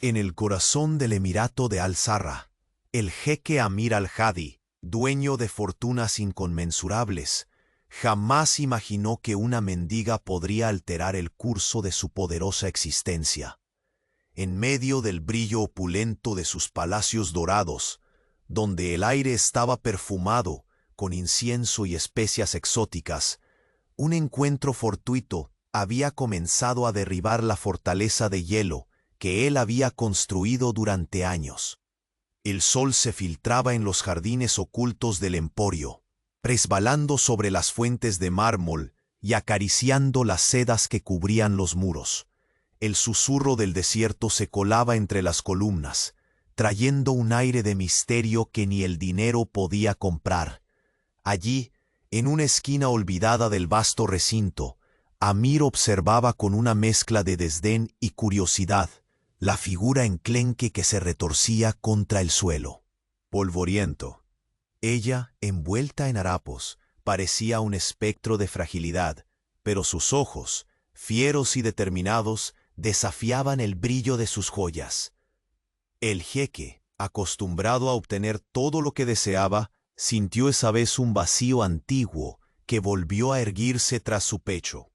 En el corazón del Emirato de Al-Sarra, el jeque Amir al-Hadi, dueño de fortunas inconmensurables, jamás imaginó que una mendiga podría alterar el curso de su poderosa existencia. En medio del brillo opulento de sus palacios dorados, donde el aire estaba perfumado con incienso y especias exóticas, un encuentro fortuito había comenzado a derribar la fortaleza de hielo que él había construido durante años. El sol se filtraba en los jardines ocultos del emporio, resbalando sobre las fuentes de mármol y acariciando las sedas que cubrían los muros. El susurro del desierto se colaba entre las columnas, trayendo un aire de misterio que ni el dinero podía comprar. Allí, en una esquina olvidada del vasto recinto, Amir observaba con una mezcla de desdén y curiosidad la figura enclenque que se retorcía contra el suelo. Polvoriento. Ella, envuelta en harapos, parecía un espectro de fragilidad, pero sus ojos, fieros y determinados, desafiaban el brillo de sus joyas. El jeque, acostumbrado a obtener todo lo que deseaba, sintió esa vez un vacío antiguo que volvió a erguirse tras su pecho.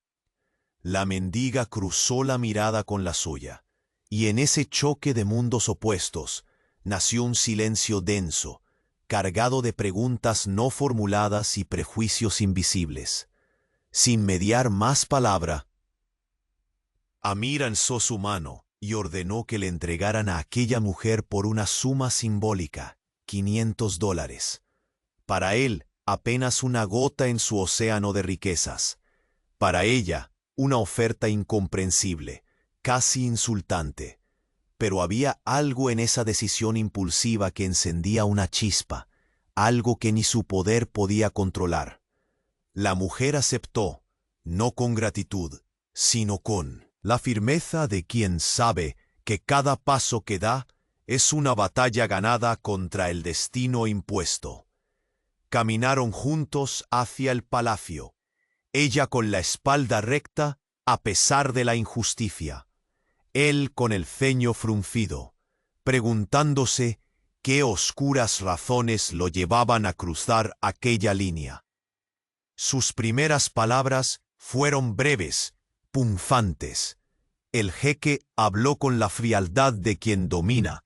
La mendiga cruzó la mirada con la suya, y en ese choque de mundos opuestos nació un silencio denso, cargado de preguntas no formuladas y prejuicios invisibles. Sin mediar más palabra, Amir alzó su mano y ordenó que le entregaran a aquella mujer por una suma simbólica, $500. Para él, apenas una gota en su océano de riquezas. Para ella, una oferta incomprensible, casi insultante. Pero había algo en esa decisión impulsiva que encendía una chispa, algo que ni su poder podía controlar. La mujer aceptó, no con gratitud, sino con la firmeza de quien sabe que cada paso que da es una batalla ganada contra el destino impuesto. Caminaron juntos hacia el palacio, ella con la espalda recta a pesar de la injusticia, él con el ceño fruncido, preguntándose qué oscuras razones lo llevaban a cruzar aquella línea. Sus primeras palabras fueron breves, punzantes. El jeque habló con la frialdad de quien domina,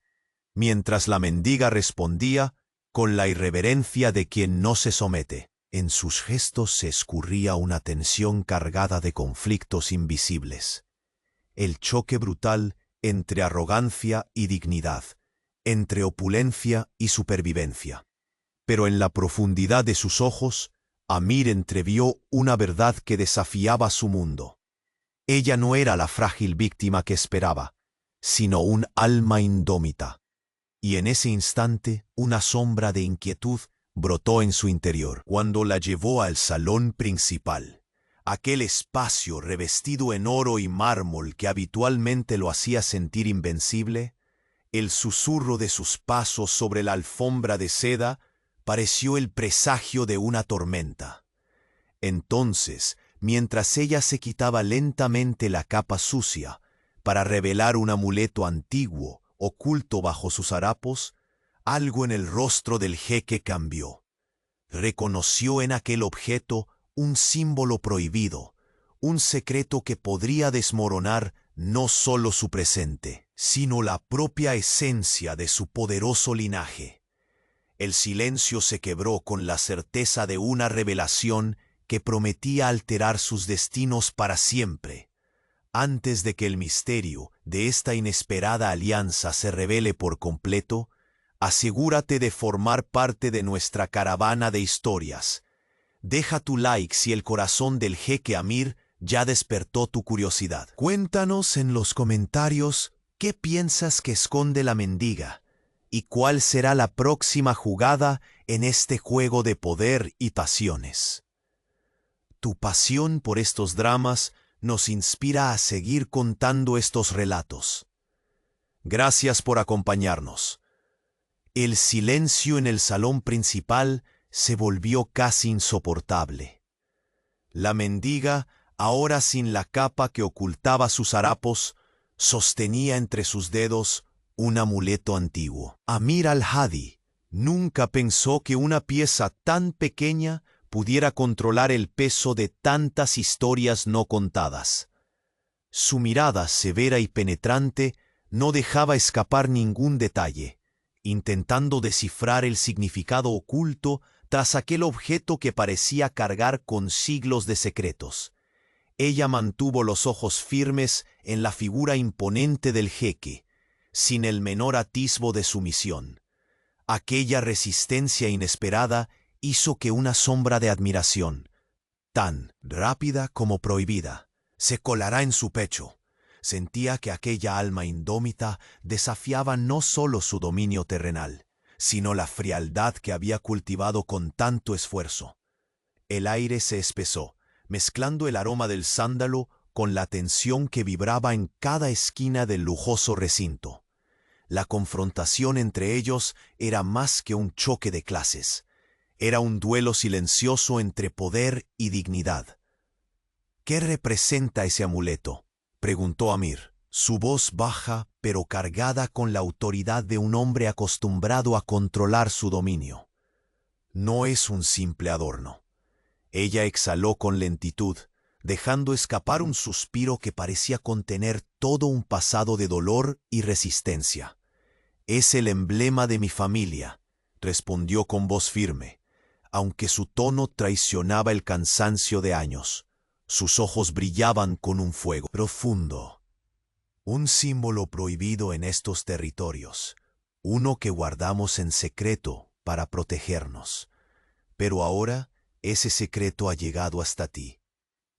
mientras la mendiga respondía con la irreverencia de quien no se somete. En sus gestos se escurría una tensión cargada de conflictos invisibles. El choque brutal entre arrogancia y dignidad, entre opulencia y supervivencia. Pero en la profundidad de sus ojos, Amir entrevió una verdad que desafiaba su mundo. Ella no era la frágil víctima que esperaba, sino un alma indómita. Y en ese instante, una sombra de inquietud brotó en su interior. Cuando la llevó al salón principal, aquel espacio revestido en oro y mármol que habitualmente lo hacía sentir invencible, el susurro de sus pasos sobre la alfombra de seda pareció el presagio de una tormenta. Entonces, mientras ella se quitaba lentamente la capa sucia para revelar un amuleto antiguo oculto bajo sus harapos, algo en el rostro del jeque cambió. Reconoció en aquel objeto un símbolo prohibido, un secreto que podría desmoronar no solo su presente, sino la propia esencia de su poderoso linaje. El silencio se quebró con la certeza de una revelación que prometía alterar sus destinos para siempre. Antes de que el misterio de esta inesperada alianza se revele por completo, asegúrate de formar parte de nuestra caravana de historias. Deja tu like si el corazón del jeque Amir ya despertó tu curiosidad. Cuéntanos en los comentarios qué piensas que esconde la mendiga y cuál será la próxima jugada en este juego de poder y pasiones. Tu pasión por estos dramas nos inspira a seguir contando estos relatos. Gracias por acompañarnos. El silencio en el salón principal se volvió casi insoportable. La mendiga, ahora sin la capa que ocultaba sus harapos, sostenía entre sus dedos un amuleto antiguo. Amir al-Hadi nunca pensó que una pieza tan pequeña pudiera controlar el peso de tantas historias no contadas. Su mirada severa y penetrante no dejaba escapar ningún detalle, intentando descifrar el significado oculto tras aquel objeto que parecía cargar con siglos de secretos. Ella mantuvo los ojos firmes en la figura imponente del jeque, sin el menor atisbo de sumisión. Aquella resistencia inesperada hizo que una sombra de admiración, tan rápida como prohibida, se colara en su pecho. Sentía que aquella alma indómita desafiaba no solo su dominio terrenal, sino la frialdad que había cultivado con tanto esfuerzo. El aire se espesó, mezclando el aroma del sándalo con la tensión que vibraba en cada esquina del lujoso recinto. La confrontación entre ellos era más que un choque de clases. Era un duelo silencioso entre poder y dignidad. ¿Qué representa ese amuleto?, preguntó Amir, su voz baja pero cargada con la autoridad de un hombre acostumbrado a controlar su dominio. No es un simple adorno. Ella exhaló con lentitud, dejando escapar un suspiro que parecía contener todo un pasado de dolor y resistencia. «Es el emblema de mi familia», respondió con voz firme, aunque su tono traicionaba el cansancio de años. Sus ojos brillaban con un fuego profundo. Un símbolo prohibido en estos territorios, uno que guardamos en secreto para protegernos. Pero ahora ese secreto ha llegado hasta ti.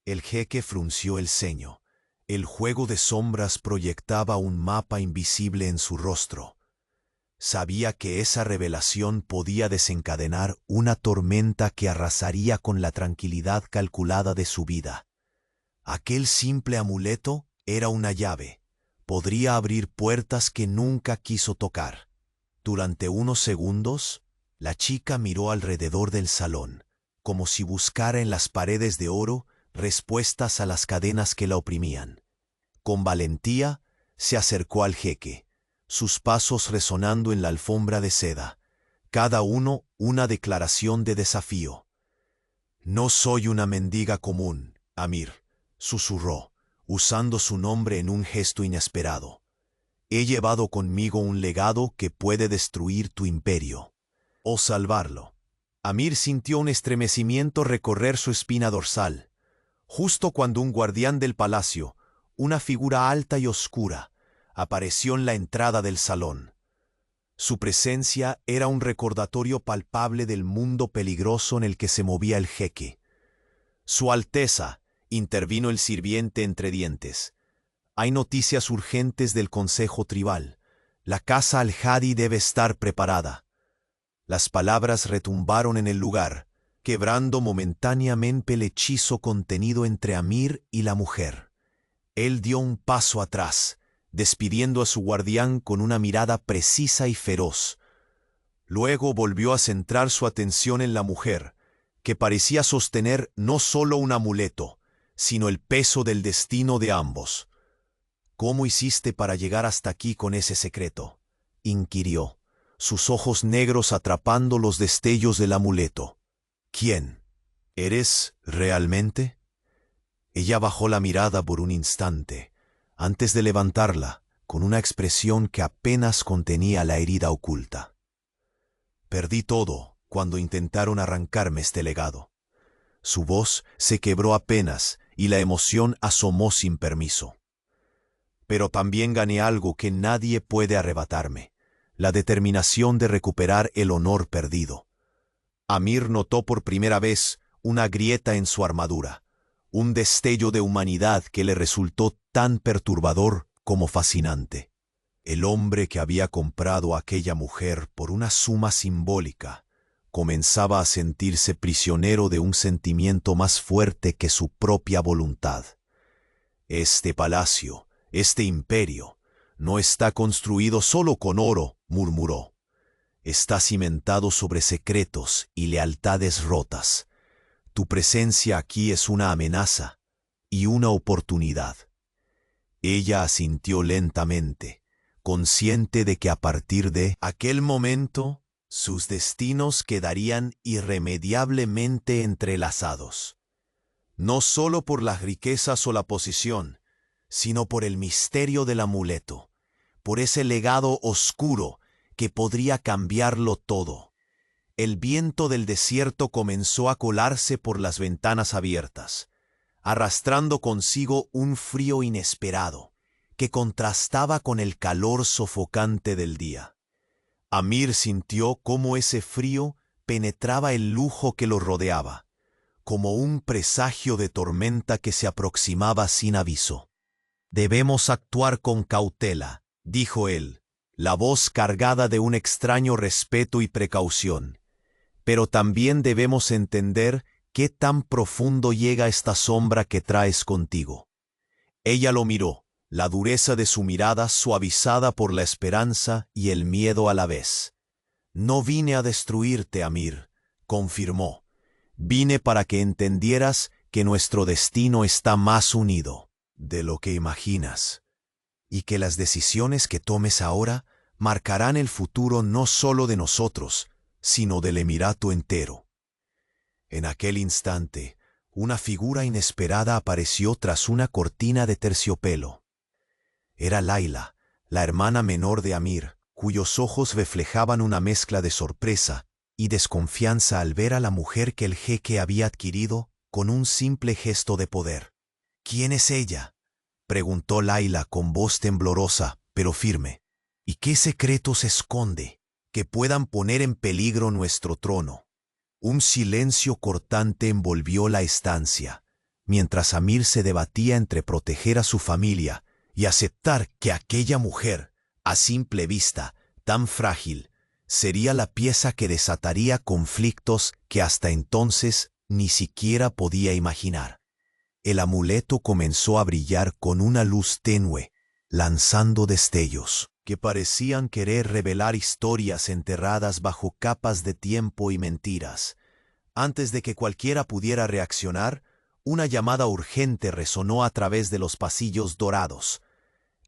El jeque frunció el ceño. El juego de sombras proyectaba un mapa invisible en su rostro. Sabía que esa revelación podía desencadenar una tormenta que arrasaría con la tranquilidad calculada de su vida. Aquel simple amuleto era una llave. Podría abrir puertas que nunca quiso tocar. Durante unos segundos, la chica miró alrededor del salón, como si buscara en las paredes de oro respuestas a las cadenas que la oprimían. Con valentía, se acercó al jeque, sus pasos resonando en la alfombra de seda, cada uno una declaración de desafío. «No soy una mendiga común, Amir», susurró, usando su nombre en un gesto inesperado. «He llevado conmigo un legado que puede destruir tu imperio, o salvarlo». Amir sintió un estremecimiento recorrer su espina dorsal, justo cuando un guardián del palacio, una figura alta y oscura, apareció en la entrada del salón. Su presencia era un recordatorio palpable del mundo peligroso en el que se movía el jeque. «Su Alteza», intervino el sirviente entre dientes. «Hay noticias urgentes del Consejo Tribal. La casa al-Hadi debe estar preparada». Las palabras retumbaron en el lugar, quebrando momentáneamente el hechizo contenido entre Amir y la mujer. Él dio un paso atrás, despidiendo a su guardián con una mirada precisa y feroz. Luego volvió a centrar su atención en la mujer, que parecía sostener no solo un amuleto, sino el peso del destino de ambos. «¿Cómo hiciste para llegar hasta aquí con ese secreto?», inquirió, sus ojos negros atrapando los destellos del amuleto. «¿Quién? ¿Eres realmente?». Ella bajó la mirada por un instante, antes de levantarla, con una expresión que apenas contenía la herida oculta. «Perdí todo cuando intentaron arrancarme este legado». Su voz se quebró apenas y la emoción asomó sin permiso. «Pero también gané algo que nadie puede arrebatarme, la determinación de recuperar el honor perdido». Amir notó por primera vez una grieta en su armadura, un destello de humanidad que le resultó tan perturbador como fascinante. El hombre que había comprado a aquella mujer por una suma simbólica comenzaba a sentirse prisionero de un sentimiento más fuerte que su propia voluntad. «Este palacio, este imperio, no está construido solo con oro», murmuró. «Está cimentado sobre secretos y lealtades rotas. Tu presencia aquí es una amenaza y una oportunidad». Ella asintió lentamente, consciente de que a partir de aquel momento sus destinos quedarían irremediablemente entrelazados, no solo por las riquezas o la posición, sino por el misterio del amuleto, por ese legado oscuro que podría cambiarlo todo. El viento del desierto comenzó a colarse por las ventanas abiertas, arrastrando consigo un frío inesperado que contrastaba con el calor sofocante del día. Amir sintió cómo ese frío penetraba el lujo que lo rodeaba, como un presagio de tormenta que se aproximaba sin aviso. «Debemos actuar con cautela», dijo él, la voz cargada de un extraño respeto y precaución. «Pero también debemos entender qué tan profundo llega esta sombra que traes contigo». Ella lo miró, la dureza de su mirada suavizada por la esperanza y el miedo a la vez. «No vine a destruirte, Amir», confirmó. «Vine para que entendieras que nuestro destino está más unido de lo que imaginas, y que las decisiones que tomes ahora marcarán el futuro no solo de nosotros, sino del Emirato entero». En aquel instante, una figura inesperada apareció tras una cortina de terciopelo. Era Layla, la hermana menor de Amir, cuyos ojos reflejaban una mezcla de sorpresa y desconfianza al ver a la mujer que el jeque había adquirido con un simple gesto de poder. «¿Quién es ella?», preguntó Layla con voz temblorosa, pero firme. «¿Y qué secretos esconde que puedan poner en peligro nuestro trono?». Un silencio cortante envolvió la estancia, mientras Amir se debatía entre proteger a su familia y aceptar que aquella mujer, a simple vista, tan frágil, sería la pieza que desataría conflictos que hasta entonces ni siquiera podía imaginar. El amuleto comenzó a brillar con una luz tenue, lanzando destellos que parecían querer revelar historias enterradas bajo capas de tiempo y mentiras. Antes de que cualquiera pudiera reaccionar, una llamada urgente resonó a través de los pasillos dorados.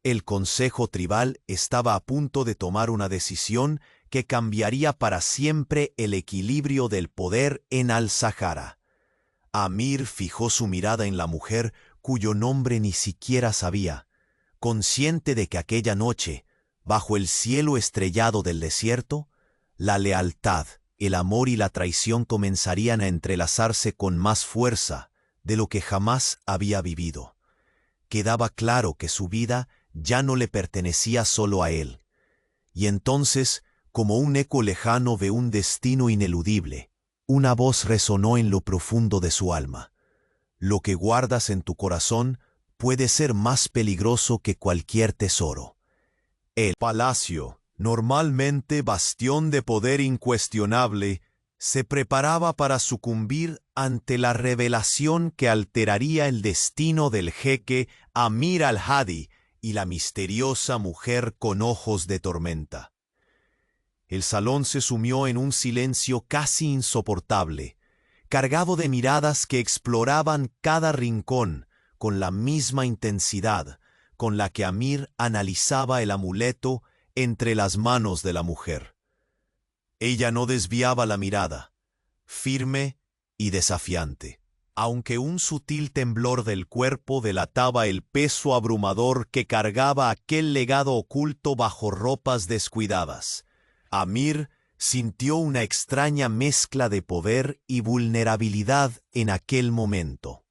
El Consejo Tribal estaba a punto de tomar una decisión que cambiaría para siempre el equilibrio del poder en Al-Sahara. Amir fijó su mirada en la mujer cuyo nombre ni siquiera sabía, consciente de que aquella noche, bajo el cielo estrellado del desierto, la lealtad, el amor y la traición comenzarían a entrelazarse con más fuerza de lo que jamás había vivido. Quedaba claro que su vida ya no le pertenecía solo a él. Y entonces, como un eco lejano de un destino ineludible, una voz resonó en lo profundo de su alma. «Lo que guardas en tu corazón puede ser más peligroso que cualquier tesoro». El palacio, normalmente bastión de poder incuestionable, se preparaba para sucumbir ante la revelación que alteraría el destino del jeque Amir al-Hadi y la misteriosa mujer con ojos de tormenta. El salón se sumió en un silencio casi insoportable, cargado de miradas que exploraban cada rincón con la misma intensidad con la que Amir analizaba el amuleto entre las manos de la mujer. Ella no desviaba la mirada, firme y desafiante, aunque un sutil temblor del cuerpo delataba el peso abrumador que cargaba aquel legado oculto bajo ropas descuidadas. Amir sintió una extraña mezcla de poder y vulnerabilidad en aquel momento.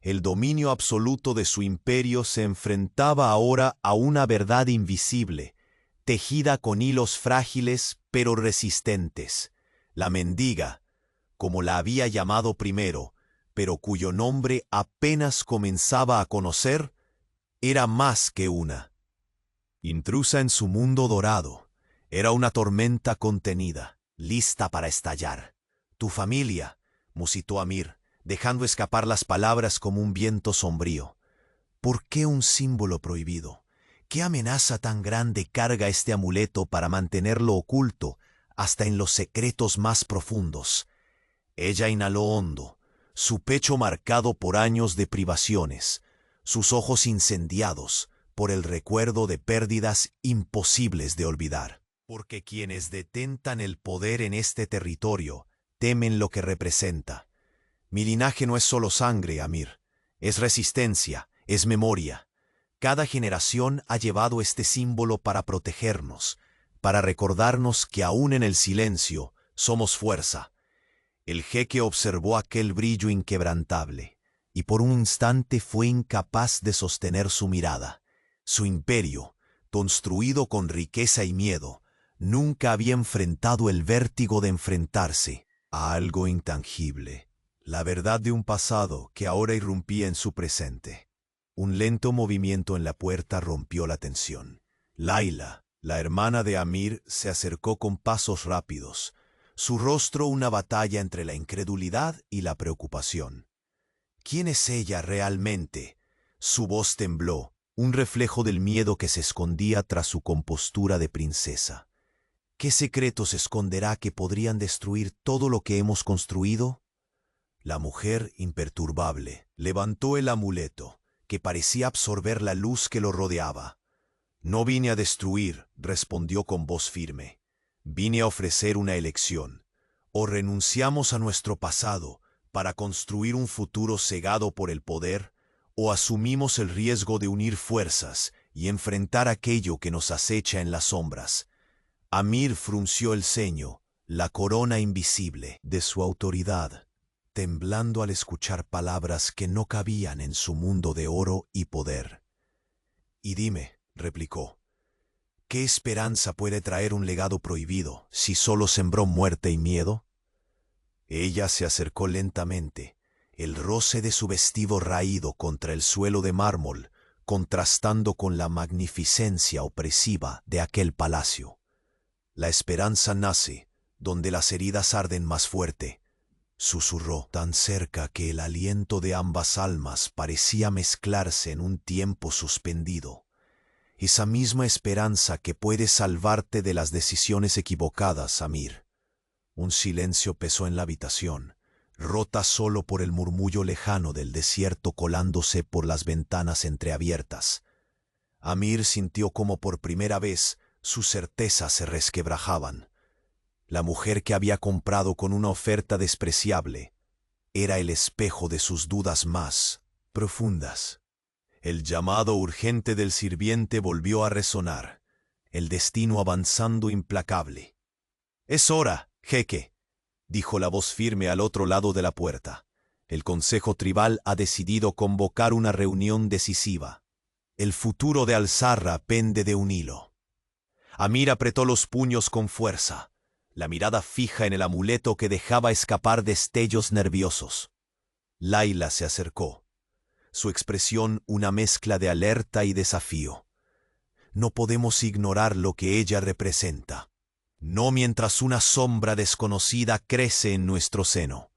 El dominio absoluto de su imperio se enfrentaba ahora a una verdad invisible, tejida con hilos frágiles pero resistentes. La mendiga, como la había llamado primero, pero cuyo nombre apenas comenzaba a conocer, era más que una intrusa en su mundo dorado. Era una tormenta contenida, lista para estallar. «Tu familia», musitó Amir, dejando escapar las palabras como un viento sombrío. «¿Por qué un símbolo prohibido? ¿Qué amenaza tan grande carga este amuleto para mantenerlo oculto hasta en los secretos más profundos?» Ella inhaló hondo, su pecho marcado por años de privaciones, sus ojos incendiados por el recuerdo de pérdidas imposibles de olvidar. Porque quienes detentan el poder en este territorio temen lo que representa. Mi linaje no es solo sangre, Amir. Es resistencia, es memoria. Cada generación ha llevado este símbolo para protegernos, para recordarnos que aún en el silencio somos fuerza. El jeque observó aquel brillo inquebrantable, y por un instante fue incapaz de sostener su mirada. Su imperio, construido con riqueza y miedo, nunca había enfrentado el vértigo de enfrentarse a algo intangible, la verdad de un pasado que ahora irrumpía en su presente. Un lento movimiento en la puerta rompió la tensión. Laila, la hermana de Amir, se acercó con pasos rápidos, su rostro una batalla entre la incredulidad y la preocupación. ¿Quién es ella realmente? Su voz tembló, un reflejo del miedo que se escondía tras su compostura de princesa. ¿Qué secretos esconderá que podrían destruir todo lo que hemos construido? La mujer, imperturbable, levantó el amuleto, que parecía absorber la luz que lo rodeaba. No vine a destruir, respondió con voz firme. Vine a ofrecer una elección. O renunciamos a nuestro pasado para construir un futuro cegado por el poder, o asumimos el riesgo de unir fuerzas y enfrentar aquello que nos acecha en las sombras. Amir frunció el ceño, la corona invisible de su autoridad, temblando al escuchar palabras que no cabían en su mundo de oro y poder. Y dime, replicó, ¿qué esperanza puede traer un legado prohibido si solo sembró muerte y miedo? Ella se acercó lentamente, el roce de su vestido raído contra el suelo de mármol, contrastando con la magnificencia opresiva de aquel palacio. La esperanza nace donde las heridas arden más fuerte, susurró, tan cerca que el aliento de ambas almas parecía mezclarse en un tiempo suspendido. Esa misma esperanza que puede salvarte de las decisiones equivocadas, Amir. Un silencio pesó en la habitación, rota solo por el murmullo lejano del desierto colándose por las ventanas entreabiertas. Amir sintió como por primera vez sus certezas se resquebrajaban. La mujer que había comprado con una oferta despreciable era el espejo de sus dudas más profundas. El llamado urgente del sirviente volvió a resonar, el destino avanzando implacable. «Es hora, jeque», dijo la voz firme al otro lado de la puerta. El Consejo Tribal ha decidido convocar una reunión decisiva. El futuro de Al-Zarra pende de un hilo. Amir apretó los puños con fuerza, la mirada fija en el amuleto que dejaba escapar destellos nerviosos. Laila se acercó, su expresión una mezcla de alerta y desafío. No podemos ignorar lo que ella representa. No mientras una sombra desconocida crece en nuestro seno.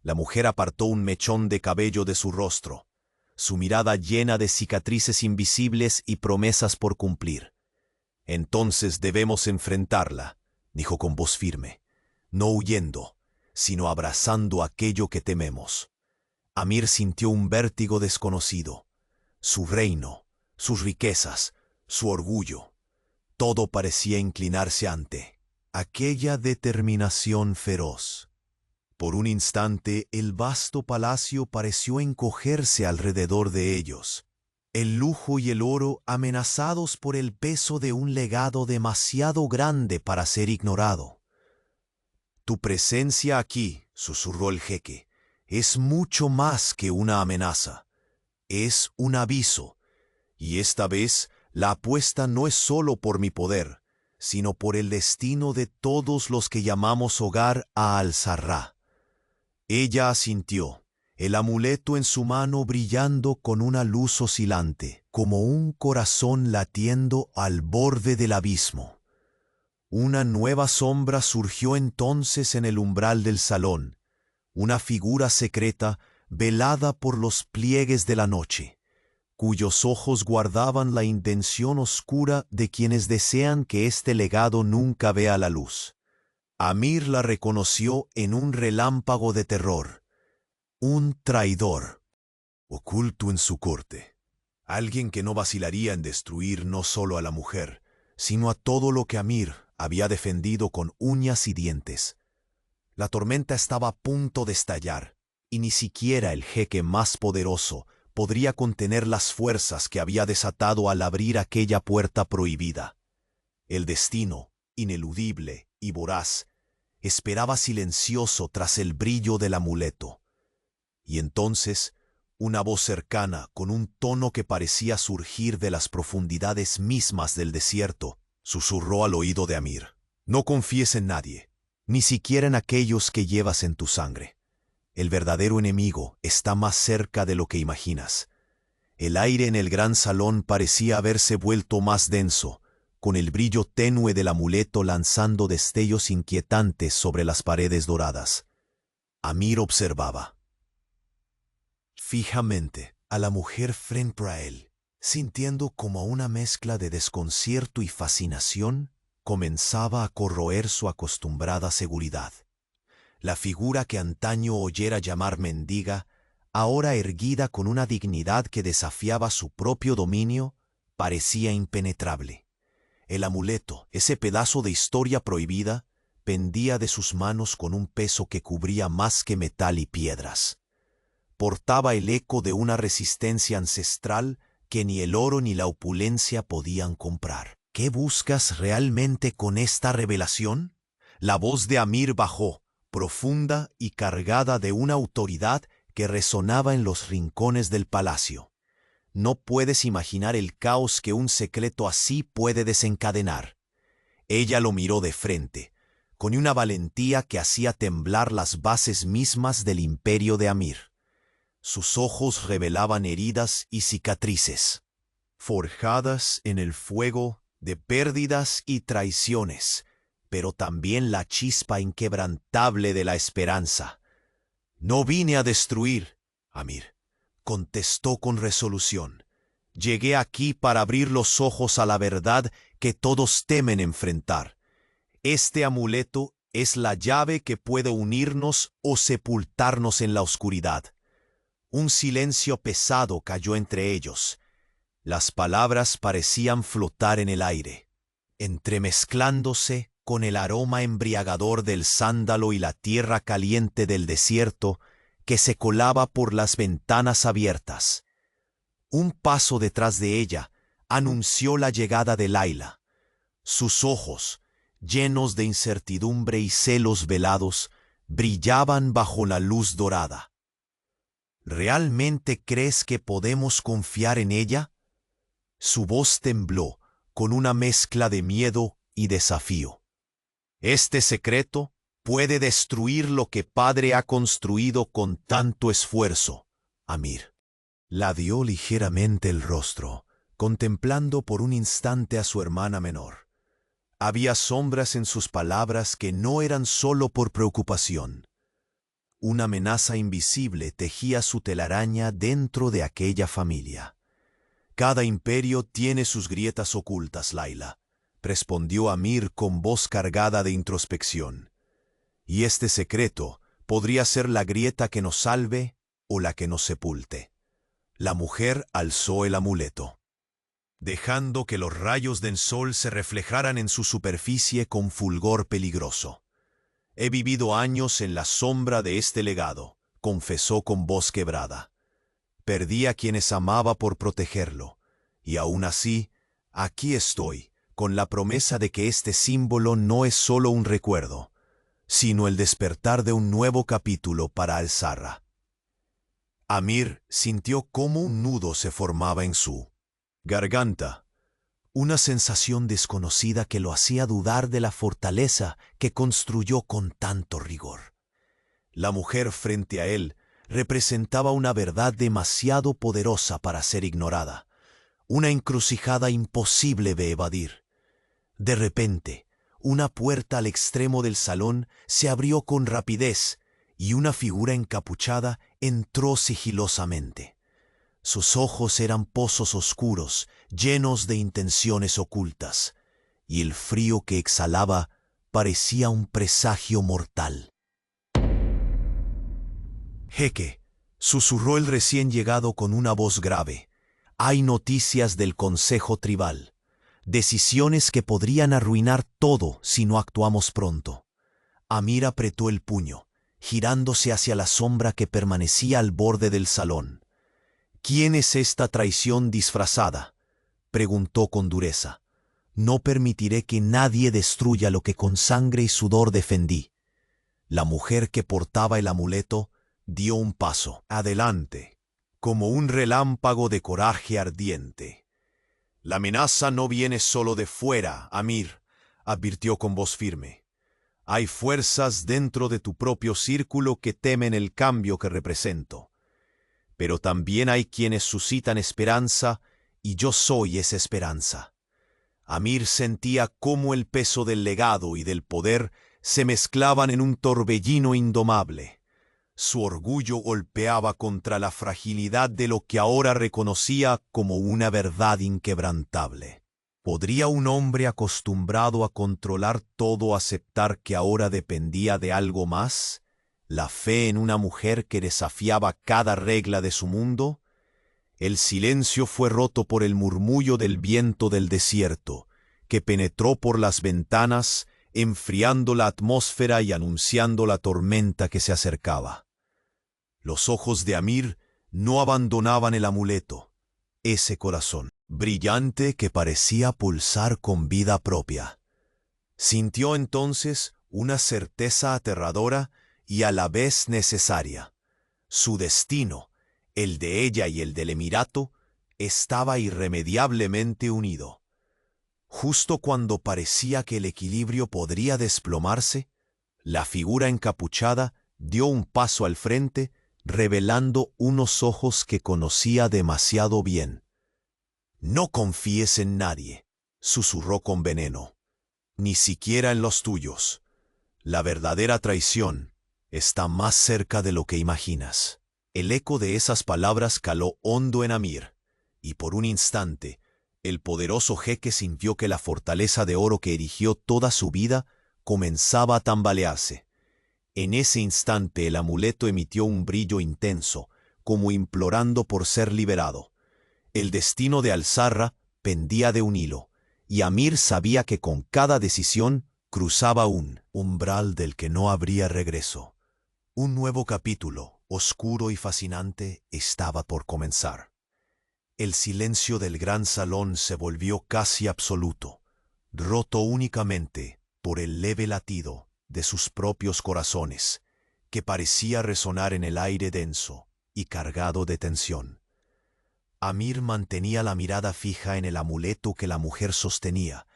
La mujer apartó un mechón de cabello de su rostro, su mirada llena de cicatrices invisibles y promesas por cumplir. Entonces debemos enfrentarla, dijo con voz firme, no huyendo, sino abrazando aquello que tememos. Amir sintió un vértigo desconocido. Su reino, sus riquezas, su orgullo, todo parecía inclinarse ante aquella determinación feroz. Por un instante el vasto palacio pareció encogerse alrededor de ellos. El lujo y el oro amenazados por el peso de un legado demasiado grande para ser ignorado. «Tu presencia aquí», susurró el jeque, «es mucho más que una amenaza. Es un aviso, y esta vez la apuesta no es solo por mi poder, sino por el destino de todos los que llamamos hogar a Al-Zarra». Ella asintió, el amuleto en su mano brillando con una luz oscilante, como un corazón latiendo al borde del abismo. Una nueva sombra surgió entonces en el umbral del salón, una figura secreta velada por los pliegues de la noche, cuyos ojos guardaban la intención oscura de quienes desean que este legado nunca vea la luz. Amir la reconoció en un relámpago de terror. Un traidor, oculto en su corte, Alguien que no vacilaría en destruir no solo a la mujer, sino a todo lo que Amir había defendido con uñas y dientes. La tormenta estaba a punto de estallar, y ni siquiera el jeque más poderoso podría contener las fuerzas que había desatado al abrir aquella puerta prohibida. El destino, ineludible y voraz, esperaba silencioso tras el brillo del amuleto. Y entonces, una voz cercana, con un tono que parecía surgir de las profundidades mismas del desierto, susurró al oído de Amir: «No confíes en nadie, ni siquiera en aquellos que llevas en tu sangre. El verdadero enemigo está más cerca de lo que imaginas». El aire en el gran salón parecía haberse vuelto más denso, con el brillo tenue del amuleto lanzando destellos inquietantes sobre las paredes doradas. Amir observaba fijamente a la mujer frente a él, sintiendo como una mezcla de desconcierto y fascinación comenzaba a corroer su acostumbrada seguridad. La figura que antaño oyera llamar mendiga, ahora erguida con una dignidad que desafiaba su propio dominio, parecía impenetrable. El amuleto, ese pedazo de historia prohibida, pendía de sus manos con un peso que cubría más que metal y piedras. Portaba el eco de una resistencia ancestral que ni el oro ni la opulencia podían comprar. ¿Qué buscas realmente con esta revelación? La voz de Amir bajó, profunda y cargada de una autoridad que resonaba en los rincones del palacio. No puedes imaginar el caos que un secreto así puede desencadenar. Ella lo miró de frente, con una valentía que hacía temblar las bases mismas del imperio de Amir. Sus ojos revelaban heridas y cicatrices, forjadas en el fuego de pérdidas y traiciones, pero también la chispa inquebrantable de la esperanza. «No vine a destruir, Amir», contestó con resolución. «Llegué aquí para abrir los ojos a la verdad que todos temen enfrentar. Este amuleto es la llave que puede unirnos o sepultarnos en la oscuridad». Un silencio pesado cayó entre ellos. Las palabras parecían flotar en el aire, entremezclándose con el aroma embriagador del sándalo y la tierra caliente del desierto que se colaba por las ventanas abiertas. Un paso detrás de ella anunció la llegada de Layla. Sus ojos, llenos de incertidumbre y celos velados, brillaban bajo la luz dorada. ¿Realmente crees que podemos confiar en ella? Su voz tembló con una mezcla de miedo y desafío. Este secreto puede destruir lo que Padre ha construido con tanto esfuerzo, Amir. Ladeó ligeramente el rostro, contemplando por un instante a su hermana menor. Había sombras en sus palabras que no eran solo por preocupación. Una amenaza invisible tejía su telaraña dentro de aquella familia. «Cada imperio tiene sus grietas ocultas, Layla», respondió Amir con voz cargada de introspección. «Y este secreto podría ser la grieta que nos salve o la que nos sepulte». La mujer alzó el amuleto, dejando que los rayos del sol se reflejaran en su superficie con fulgor peligroso. «He vivido años en la sombra de este legado», confesó con voz quebrada. «Perdí a quienes amaba por protegerlo, y aún así, aquí estoy, con la promesa de que este símbolo no es solo un recuerdo, sino el despertar de un nuevo capítulo para Al-Zarra». Amir sintió cómo un nudo se formaba en su garganta, una sensación desconocida que lo hacía dudar de la fortaleza que construyó con tanto rigor. La mujer frente a él representaba una verdad demasiado poderosa para ser ignorada, una encrucijada imposible de evadir. De repente, una puerta al extremo del salón se abrió con rapidez y una figura encapuchada entró sigilosamente. Sus ojos eran pozos oscuros, llenos de intenciones ocultas, y el frío que exhalaba parecía un presagio mortal. «Jeque», susurró el recién llegado con una voz grave, Hay noticias del Consejo Tribal, decisiones que podrían arruinar todo si no actuamos pronto. Amir apretó el puño, girándose hacia la sombra que permanecía al borde del salón. «¿Quién es esta traición disfrazada?», preguntó con dureza. «No permitiré que nadie destruya lo que con sangre y sudor defendí». La mujer que portaba el amuleto dio un paso adelante, como un relámpago de coraje ardiente. «La amenaza no viene solo de fuera, Amir», advirtió con voz firme. «Hay fuerzas dentro de tu propio círculo que temen el cambio que represento. Pero también hay quienes suscitan esperanza, y yo soy esa esperanza». Amir sentía cómo el peso del legado y del poder se mezclaban en un torbellino indomable. Su orgullo golpeaba contra la fragilidad de lo que ahora reconocía como una verdad inquebrantable. ¿Podría un hombre acostumbrado a controlar todo aceptar que ahora dependía de algo más? ¿La fe en una mujer que desafiaba cada regla de su mundo? El silencio fue roto por el murmullo del viento del desierto, que penetró por las ventanas, enfriando la atmósfera y anunciando la tormenta que se acercaba. Los ojos de Amir no abandonaban el amuleto, ese corazón brillante que parecía pulsar con vida propia. Sintió entonces una certeza aterradora y a la vez necesaria. Su destino, el de ella y el del Emirato, estaba irremediablemente unido. Justo cuando parecía que el equilibrio podría desplomarse, la figura encapuchada dio un paso al frente, revelando unos ojos que conocía demasiado bien. «No confíes en nadie», susurró con veneno, «ni siquiera en los tuyos. La verdadera traición está más cerca de lo que imaginas». El eco de esas palabras caló hondo en Amir, y por un instante el poderoso jeque sintió que la fortaleza de oro que erigió toda su vida comenzaba a tambalearse. En ese instante el amuleto emitió un brillo intenso, como implorando por ser liberado. El destino de Al-Zarra pendía de un hilo, y Amir sabía que con cada decisión cruzaba un umbral del que no habría regreso. Un nuevo capítulo, oscuro y fascinante, estaba por comenzar. El silencio del gran salón se volvió casi absoluto, roto únicamente por el leve latido de sus propios corazones, que parecía resonar en el aire denso y cargado de tensión. Amir mantenía la mirada fija en el amuleto que la mujer sostenía,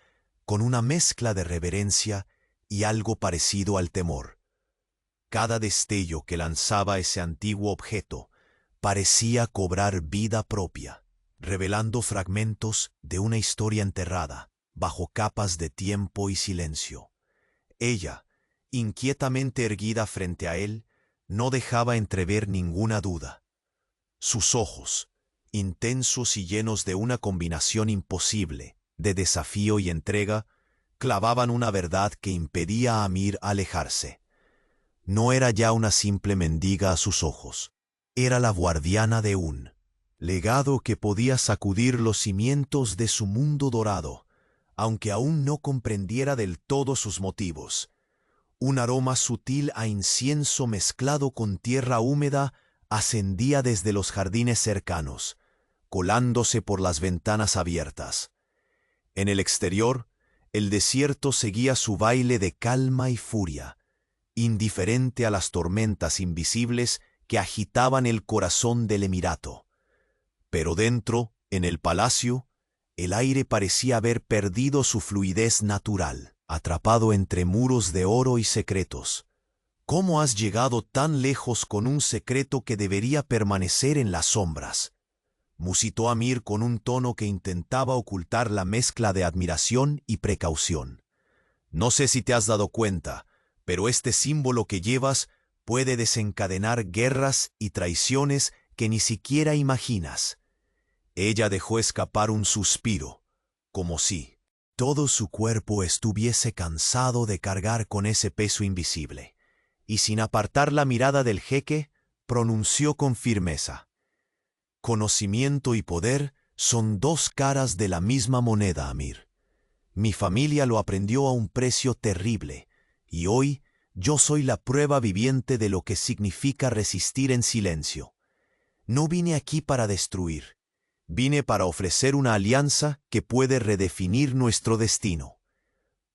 con una mezcla de reverencia y algo parecido al temor. Cada destello que lanzaba ese antiguo objeto parecía cobrar vida propia, revelando fragmentos de una historia enterrada bajo capas de tiempo y silencio. Ella, inquietamente erguida frente a él, no dejaba entrever ninguna duda. Sus ojos, intensos y llenos de una combinación imposible de desafío y entrega, clavaban una verdad que impedía a Amir alejarse. No era ya una simple mendiga a sus ojos, era la guardiana de un legado que podía sacudir los cimientos de su mundo dorado, aunque aún no comprendiera del todo sus motivos. Un aroma sutil a incienso mezclado con tierra húmeda ascendía desde los jardines cercanos, colándose por las ventanas abiertas. En el exterior, el desierto seguía su baile de calma y furia, indiferente a las tormentas invisibles que agitaban el corazón del Emirato. Pero dentro, en el palacio, el aire parecía haber perdido su fluidez natural, atrapado entre muros de oro y secretos. ¿Cómo has llegado tan lejos con un secreto que debería permanecer en las sombras?, musitó Amir con un tono que intentaba ocultar la mezcla de admiración y precaución. «No sé si te has dado cuenta, pero este símbolo que llevas puede desencadenar guerras y traiciones que ni siquiera imaginas». Ella dejó escapar un suspiro, como si todo su cuerpo estuviese cansado de cargar con ese peso invisible, y sin apartar la mirada del jeque, pronunció con firmeza: «Conocimiento y poder Son dos caras de la misma moneda, Amir. Mi familia lo aprendió a un precio terrible, y hoy yo soy la prueba viviente de lo que significa resistir en silencio. No vine aquí para destruir. Vine para ofrecer una alianza que puede redefinir nuestro destino.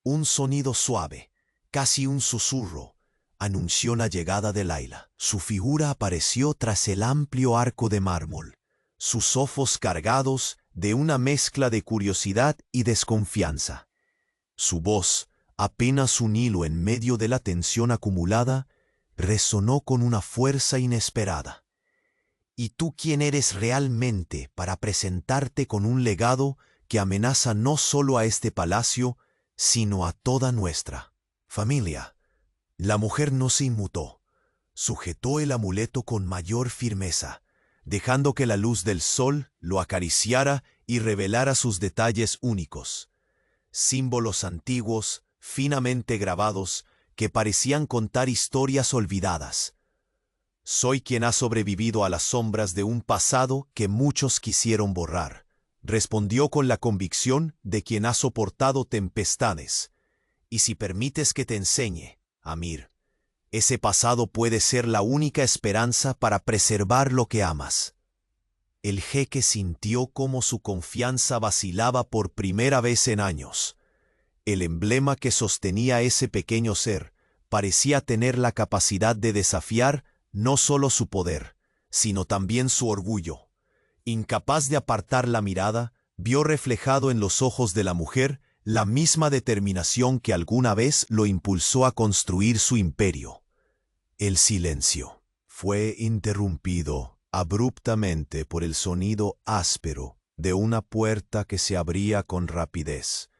Un sonido suave, casi un susurro, anunció la llegada de Laila. Su figura apareció tras el amplio arco de mármol, sus ojos cargados de una mezcla de curiosidad y desconfianza. Su voz, apenas un hilo en medio de la tensión acumulada, resonó con una fuerza inesperada. ¿Y tú quién eres realmente para presentarte con un legado que amenaza no solo a este palacio, sino a toda nuestra familia? La mujer no se inmutó. Sujetó el amuleto con mayor firmeza, dejando que la luz del sol lo acariciara y revelara sus detalles únicos. Símbolos antiguos, finamente grabados, que parecían contar historias olvidadas. Soy quien ha sobrevivido a las sombras de un pasado que muchos quisieron borrar, respondió con la convicción de quien ha soportado tempestades. Y si permites que te enseñe, Amir, ese pasado puede ser la única esperanza para preservar lo que amas. El jeque sintió cómo su confianza vacilaba por primera vez en años. El emblema que sostenía ese pequeño ser parecía tener la capacidad de desafiar no solo su poder, sino también su orgullo. Incapaz de apartar la mirada, vio reflejado en los ojos de la mujer la misma determinación que alguna vez lo impulsó a construir su imperio. El silencio fue interrumpido abruptamente por el sonido áspero de una puerta que se abría con rapidez.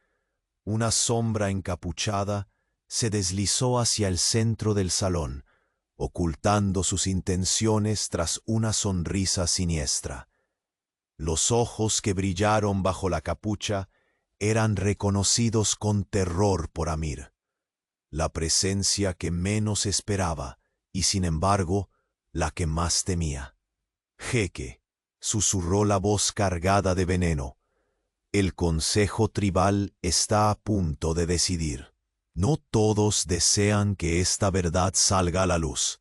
Una sombra encapuchada se deslizó hacia el centro del salón, ocultando sus intenciones tras una sonrisa siniestra. Los ojos que brillaron bajo la capucha eran reconocidos con terror por Amir. La presencia que menos esperaba y, sin embargo, la que más temía. «Jeque», susurró la voz cargada de veneno, «el consejo tribal está a punto de decidir. No todos desean que esta verdad salga a la luz.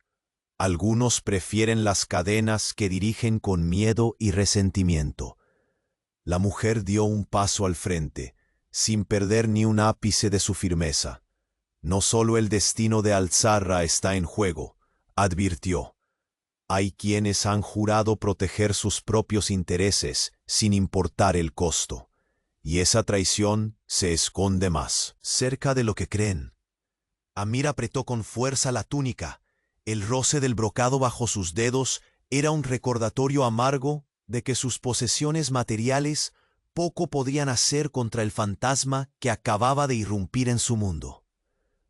Algunos prefieren las cadenas que dirigen con miedo y resentimiento». La mujer dio un paso al frente, sin perder ni un ápice de su firmeza. «No solo el destino de Al-Zarra está en juego», advirtió. «Hay quienes han jurado proteger sus propios intereses sin importar el costo. Y esa traición se esconde más cerca de lo que creen». Amir apretó con fuerza la túnica. El roce del brocado bajo sus dedos era un recordatorio amargo de que sus posesiones materiales poco podían hacer contra el fantasma que acababa de irrumpir en su mundo.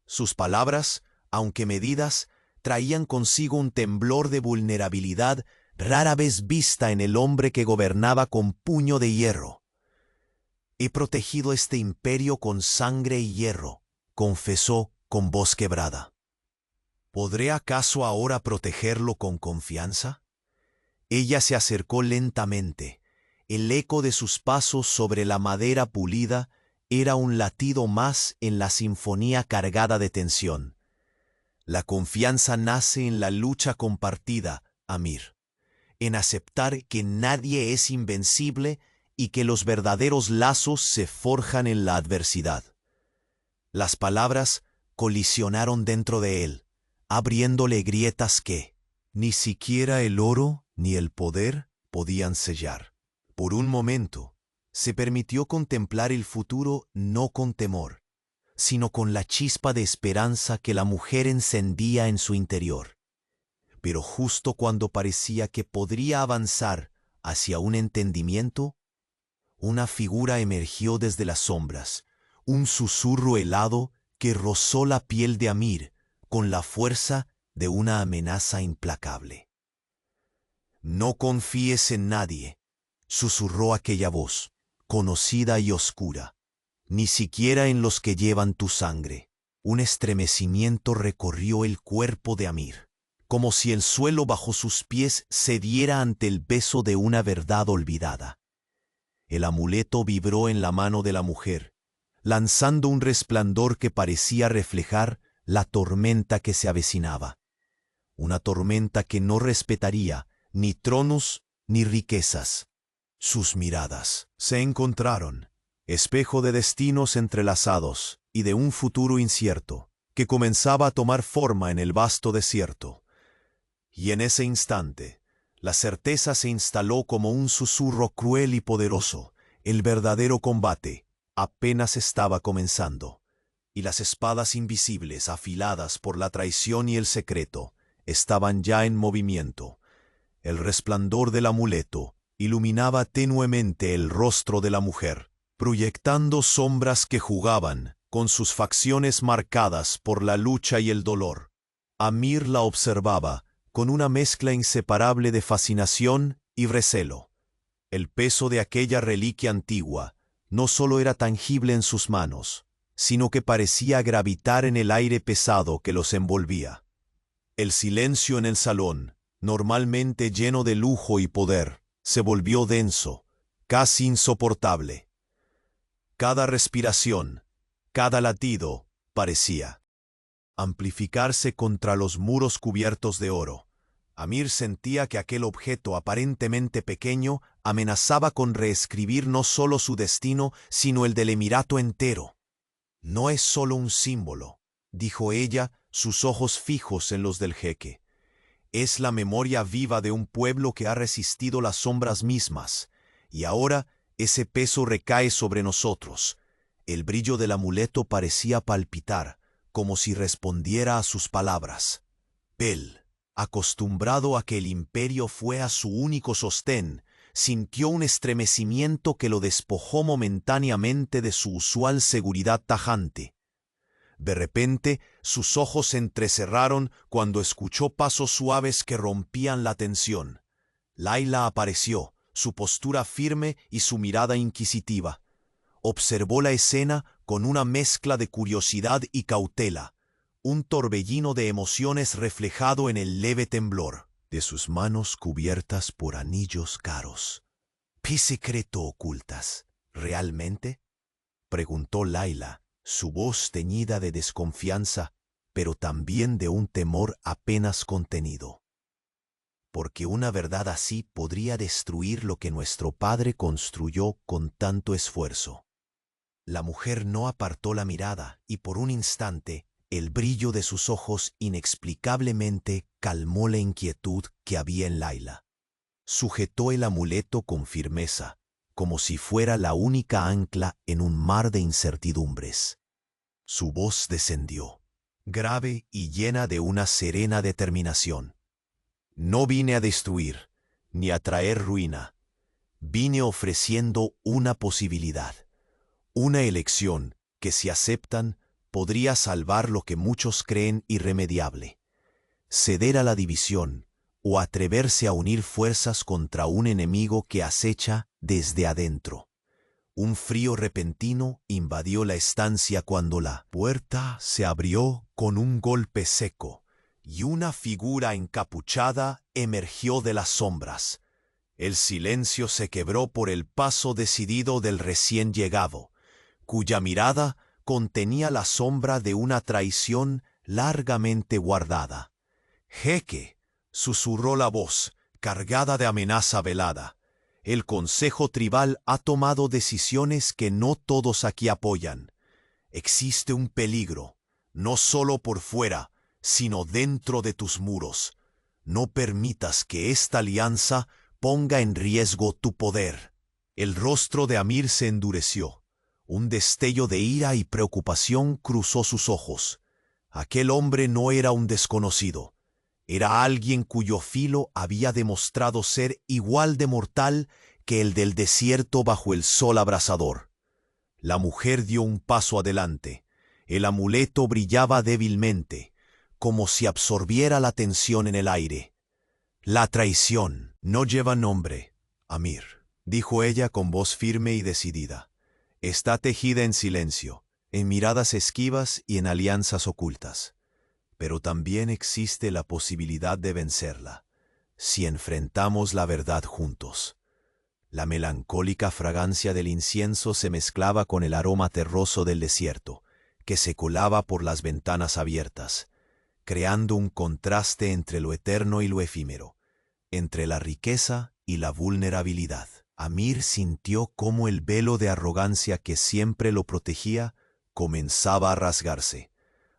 Sus palabras, aunque medidas, traían consigo un temblor de vulnerabilidad rara vez vista en el hombre que gobernaba con puño de hierro. «He protegido este imperio con sangre y hierro», confesó con voz quebrada. ¿Podré acaso ahora protegerlo con confianza? Ella se acercó lentamente. El eco de sus pasos sobre la madera pulida era un latido más en la sinfonía cargada de tensión. La confianza nace en la lucha compartida, Amir, en aceptar que nadie es invencible y que los verdaderos lazos se forjan en la adversidad. Las palabras colisionaron dentro de él, abriéndole grietas que ni siquiera el oro ni el poder podían sellar. Por un momento, se permitió contemplar el futuro no con temor, sino con la chispa de esperanza que la mujer encendía en su interior. Pero justo cuando parecía que podría avanzar hacia un entendimiento, una figura emergió desde las sombras, un susurro helado que rozó la piel de Amir con la fuerza de una amenaza implacable. «No confíes en nadie», susurró aquella voz, conocida y oscura, «ni siquiera en los que llevan tu sangre». Un estremecimiento recorrió el cuerpo de Amir, como si el suelo bajo sus pies cediera ante el peso de una verdad olvidada. El amuleto vibró en la mano de la mujer, lanzando un resplandor que parecía reflejar la tormenta que se avecinaba. Una tormenta que no respetaría ni tronos ni riquezas. Sus miradas se encontraron, espejo de destinos entrelazados y de un futuro incierto que comenzaba a tomar forma en el vasto desierto. Y en ese instante, la certeza se instaló como un susurro cruel y poderoso. El verdadero combate apenas estaba comenzando, y las espadas invisibles afiladas por la traición y el secreto estaban ya en movimiento. El resplandor del amuleto iluminaba tenuemente el rostro de la mujer, proyectando sombras que jugaban con sus facciones marcadas por la lucha y el dolor. Amir la observaba con una mezcla inseparable de fascinación y recelo. El peso de aquella reliquia antigua no solo era tangible en sus manos, sino que parecía gravitar en el aire pesado que los envolvía. El silencio en el salón, normalmente lleno de lujo y poder, se volvió denso, casi insoportable. Cada respiración, cada latido, parecía amplificarse contra los muros cubiertos de oro. Amir sentía que aquel objeto aparentemente pequeño amenazaba con reescribir no solo su destino, sino el del emirato entero. «No es solo un símbolo», dijo ella, sus ojos fijos en los del jeque. «Es la memoria viva de un pueblo que ha resistido las sombras mismas, y ahora ese peso recae sobre nosotros». El brillo del amuleto parecía palpitar, como si respondiera a sus palabras. Él, acostumbrado a que el imperio fuera su único sostén, sintió un estremecimiento que lo despojó momentáneamente de su usual seguridad tajante. De repente, sus ojos se entrecerraron cuando escuchó pasos suaves que rompían la tensión. Laila apareció, su postura firme y su mirada inquisitiva. Observó la escena con una mezcla de curiosidad y cautela, un torbellino de emociones reflejado en el leve temblor de sus manos cubiertas por anillos caros. «¿Qué secreto ocultas, realmente?», preguntó Laila, su voz teñida de desconfianza, pero también de un temor apenas contenido. «Porque una verdad así podría destruir lo que nuestro padre construyó con tanto esfuerzo». La mujer no apartó la mirada y por un instante el brillo de sus ojos inexplicablemente calmó la inquietud que había en Laila. Sujetó el amuleto con firmeza, como si fuera la única ancla en un mar de incertidumbres. Su voz descendió, grave y llena de una serena determinación. «No vine a destruir, ni a traer ruina. Vine ofreciendo una posibilidad. Una elección que, si aceptan, podría salvar lo que muchos creen irremediable. Ceder a la división o atreverse a unir fuerzas contra un enemigo que acecha desde adentro». Un frío repentino invadió la estancia cuando la puerta se abrió con un golpe seco y una figura encapuchada emergió de las sombras. El silencio se quebró por el paso decidido del recién llegado, cuya mirada contenía la sombra de una traición largamente guardada. «Jeque», susurró la voz, cargada de amenaza velada, «el Consejo Tribal ha tomado decisiones que no todos aquí apoyan. Existe un peligro, no solo por fuera, sino dentro de tus muros. No permitas que esta alianza ponga en riesgo tu poder». El rostro de Amir se endureció. Un destello de ira y preocupación cruzó sus ojos. Aquel hombre no era un desconocido. Era alguien cuyo filo había demostrado ser igual de mortal que el del desierto bajo el sol abrasador. La mujer dio un paso adelante. El amuleto brillaba débilmente, como si absorbiera la tensión en el aire. «La traición no lleva nombre, Amir», dijo ella con voz firme y decidida. «Está tejida en silencio, en miradas esquivas y en alianzas ocultas. Pero también existe la posibilidad de vencerla, si enfrentamos la verdad juntos. La melancólica fragancia del incienso se mezclaba con el aroma terroso del desierto, que se colaba por las ventanas abiertas, creando un contraste entre lo eterno y lo efímero, entre la riqueza y la vulnerabilidad. Amir sintió cómo el velo de arrogancia que siempre lo protegía comenzaba a rasgarse.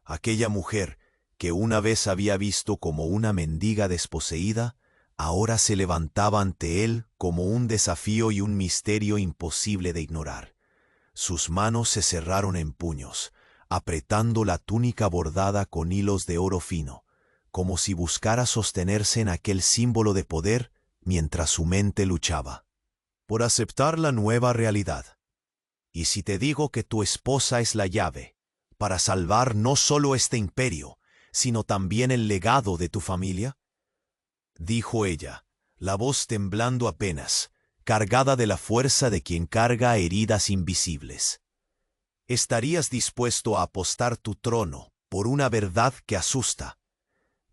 Aquella mujer, que una vez había visto como una mendiga desposeída, ahora se levantaba ante él como un desafío y un misterio imposible de ignorar. Sus manos se cerraron en puños, apretando la túnica bordada con hilos de oro fino, como si buscara sostenerse en aquel símbolo de poder mientras su mente luchaba por aceptar la nueva realidad. ¿Y si te digo que tu esposa es la llave para salvar no solo este imperio, sino también el legado de tu familia? Dijo ella, la voz temblando apenas, cargada de la fuerza de quien carga heridas invisibles. ¿Estarías dispuesto a apostar tu trono por una verdad que asusta,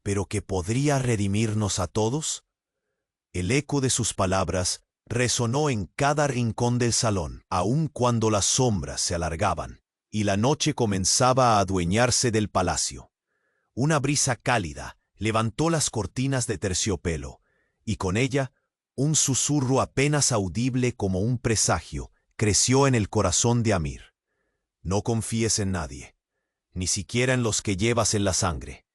pero que podría redimirnos a todos? El eco de sus palabras resonó en cada rincón del salón, aun cuando las sombras se alargaban y la noche comenzaba a adueñarse del palacio. Una brisa cálida levantó las cortinas de terciopelo, y con ella un susurro apenas audible como un presagio creció en el corazón de Amir. No confíes en nadie, ni siquiera en los que llevas en la sangre.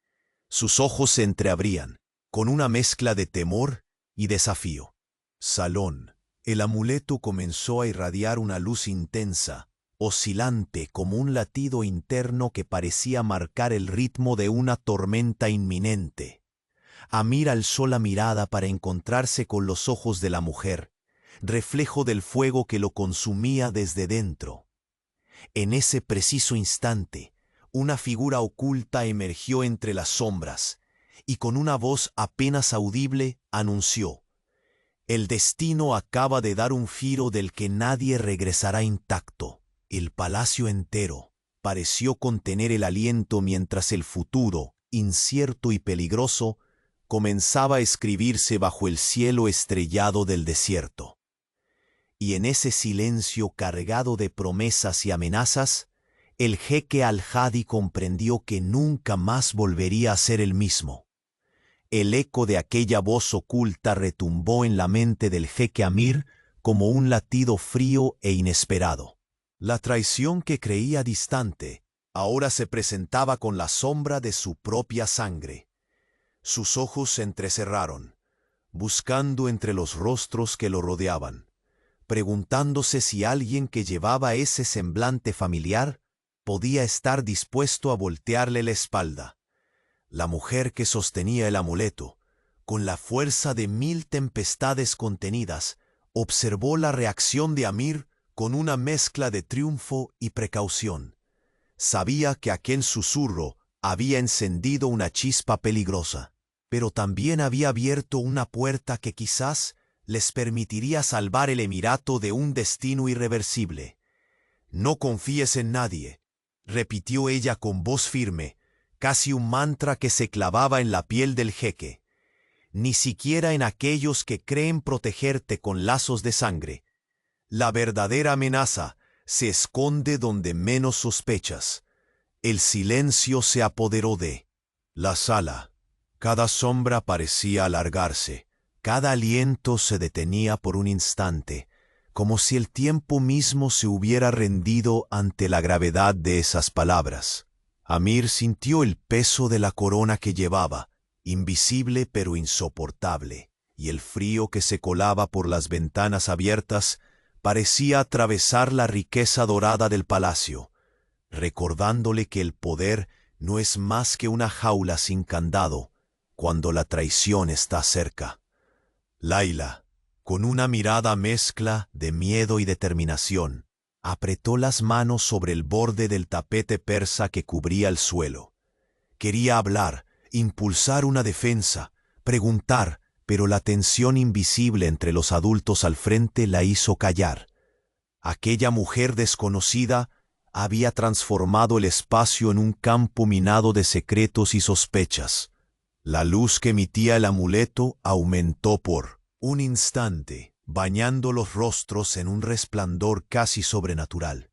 Sus ojos se entreabrían, con una mezcla de temor y desafío. Salón. El amuleto comenzó a irradiar una luz intensa, oscilante como un latido interno que parecía marcar el ritmo de una tormenta inminente. Amir alzó la mirada para encontrarse con los ojos de la mujer, reflejo del fuego que lo consumía desde dentro. En ese preciso instante, una figura oculta emergió entre las sombras y con una voz apenas audible anunció: el destino acaba de dar un giro del que nadie regresará intacto. El palacio entero pareció contener el aliento mientras el futuro, incierto y peligroso, comenzaba a escribirse bajo el cielo estrellado del desierto. Y en ese silencio cargado de promesas y amenazas, el jeque Al-Hadi comprendió que nunca más volvería a ser el mismo. El eco de aquella voz oculta retumbó en la mente del jeque Amir como un latido frío e inesperado. La traición que creía distante ahora se presentaba con la sombra de su propia sangre. Sus ojos se entrecerraron, buscando entre los rostros que lo rodeaban, preguntándose si alguien que llevaba ese semblante familiar podía estar dispuesto a voltearle la espalda. La mujer que sostenía el amuleto, con la fuerza de 1000 tempestades contenidas, observó la reacción de Amir con una mezcla de triunfo y precaución. Sabía que aquel susurro había encendido una chispa peligrosa, pero también había abierto una puerta que quizás les permitiría salvar el emirato de un destino irreversible. «No confíes en nadie», repitió ella con voz firme, casi un mantra que se clavaba en la piel del jeque. «Ni siquiera en aquellos que creen protegerte con lazos de sangre. La verdadera amenaza se esconde donde menos sospechas». El silencio se apoderó de la sala. Cada sombra parecía alargarse, cada aliento se detenía por un instante, como si el tiempo mismo se hubiera rendido ante la gravedad de esas palabras. Amir sintió el peso de la corona que llevaba, invisible pero insoportable, y el frío que se colaba por las ventanas abiertas parecía atravesar la riqueza dorada del palacio, recordándole que el poder no es más que una jaula sin candado cuando la traición está cerca. Laila, con una mirada mezcla de miedo y determinación, apretó las manos sobre el borde del tapete persa que cubría el suelo. Quería hablar, impulsar una defensa, preguntar, pero la tensión invisible entre los adultos al frente la hizo callar. Aquella mujer desconocida había transformado el espacio en un campo minado de secretos y sospechas. La luz que emitía el amuleto aumentó por un instante, bañando los rostros en un resplandor casi sobrenatural,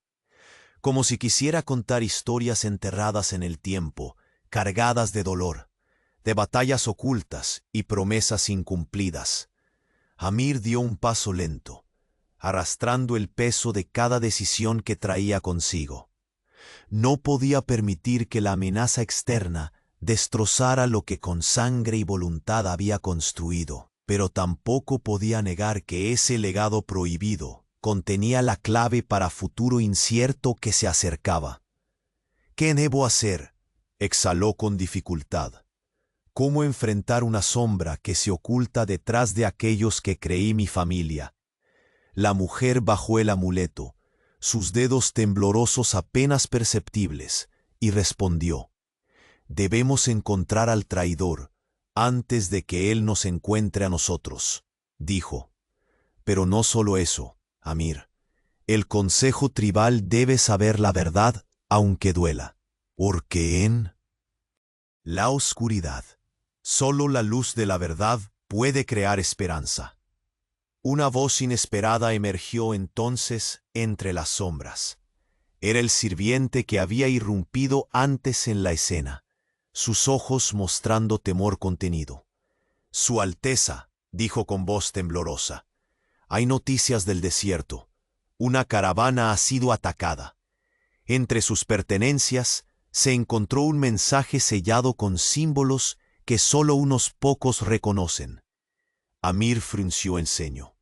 como si quisiera contar historias enterradas en el tiempo, cargadas de dolor, de batallas ocultas y promesas incumplidas. Amir dio un paso lento, arrastrando el peso de cada decisión que traía consigo. No podía permitir que la amenaza externa destrozara lo que con sangre y voluntad había construido, pero tampoco podía negar que ese legado prohibido contenía la clave para futuro incierto que se acercaba. ¿Qué debo hacer?, exhaló con dificultad. ¿Cómo enfrentar una sombra que se oculta detrás de aquellos que creí mi familia? La mujer bajó el amuleto, sus dedos temblorosos apenas perceptibles, y respondió: «Debemos encontrar al traidor antes de que él nos encuentre a nosotros», dijo. «Pero no solo eso, Amir. El Consejo Tribal debe saber la verdad, aunque duela. Porque en la oscuridad, solo la luz de la verdad puede crear esperanza». Una voz inesperada emergió entonces entre las sombras. Era el sirviente que había irrumpido antes en la escena, sus ojos mostrando temor contenido. «Su Alteza», dijo con voz temblorosa, «hay noticias del desierto. Una caravana ha sido atacada. Entre sus pertenencias se encontró un mensaje sellado con símbolos que solo unos pocos reconocen». Amir frunció el ceño.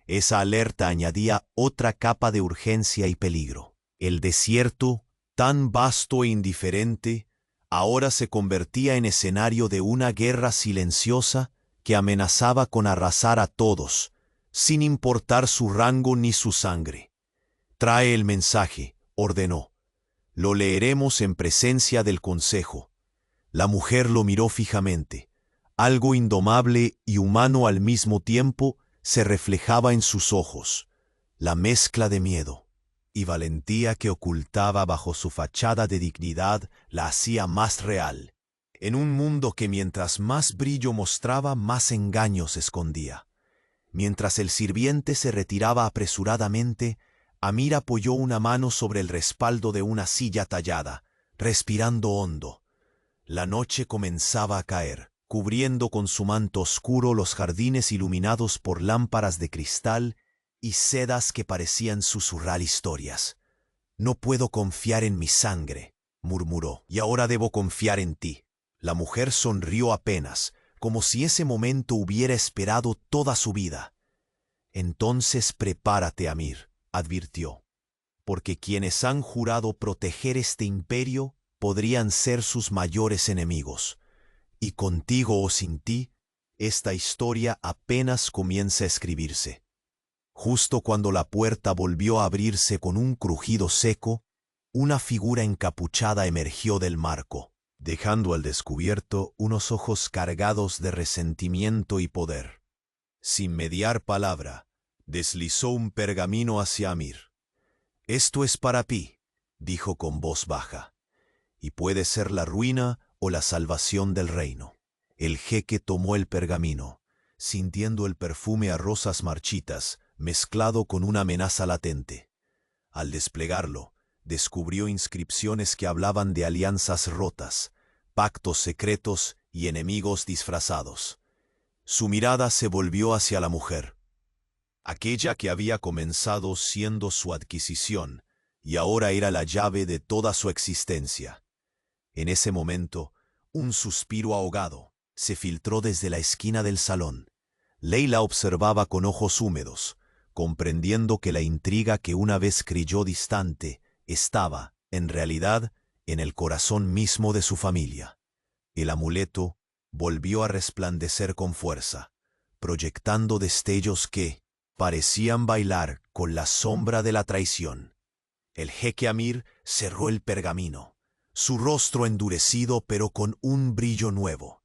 Esa alerta añadía otra capa de urgencia y peligro. El desierto, tan vasto e indiferente, ahora se convertía en escenario de una guerra silenciosa que amenazaba con arrasar a todos, sin importar su rango ni su sangre. «Trae el mensaje», ordenó. «Lo leeremos en presencia del Consejo». La mujer lo miró fijamente. Algo indomable y humano al mismo tiempo se reflejaba en sus ojos, la mezcla de miedo y valentía que ocultaba bajo su fachada de dignidad la hacía más real, en un mundo que mientras más brillo mostraba, más engaños escondía. Mientras el sirviente se retiraba apresuradamente, Amir apoyó una mano sobre el respaldo de una silla tallada, respirando hondo. La noche comenzaba a caer, cubriendo con su manto oscuro los jardines iluminados por lámparas de cristal y sedas que parecían susurrar historias. «No puedo confiar en mi sangre», murmuró, «y ahora debo confiar en ti». La mujer sonrió apenas, como si ese momento hubiera esperado toda su vida. «Entonces prepárate, Amir», advirtió, «porque quienes han jurado proteger este imperio podrían ser sus mayores enemigos. Y contigo o sin ti, esta historia apenas comienza a escribirse». Justo cuando la puerta volvió a abrirse con un crujido seco, una figura encapuchada emergió del marco, dejando al descubierto unos ojos cargados de resentimiento y poder. Sin mediar palabra, deslizó un pergamino hacia Amir. «Esto es para ti», dijo con voz baja, «y puede ser la ruina o la salvación del reino». El jeque tomó el pergamino, sintiendo el perfume a rosas marchitas, mezclado con una amenaza latente. Al desplegarlo, descubrió inscripciones que hablaban de alianzas rotas, pactos secretos y enemigos disfrazados. Su mirada se volvió hacia la mujer, aquella que había comenzado siendo su adquisición y ahora era la llave de toda su existencia. En ese momento, un suspiro ahogado se filtró desde la esquina del salón. Leila observaba con ojos húmedos, comprendiendo que la intriga que una vez creyó distante estaba, en realidad, en el corazón mismo de su familia. El amuleto volvió a resplandecer con fuerza, proyectando destellos que parecían bailar con la sombra de la traición. El jeque Amir cerró el pergamino, su rostro endurecido pero con un brillo nuevo.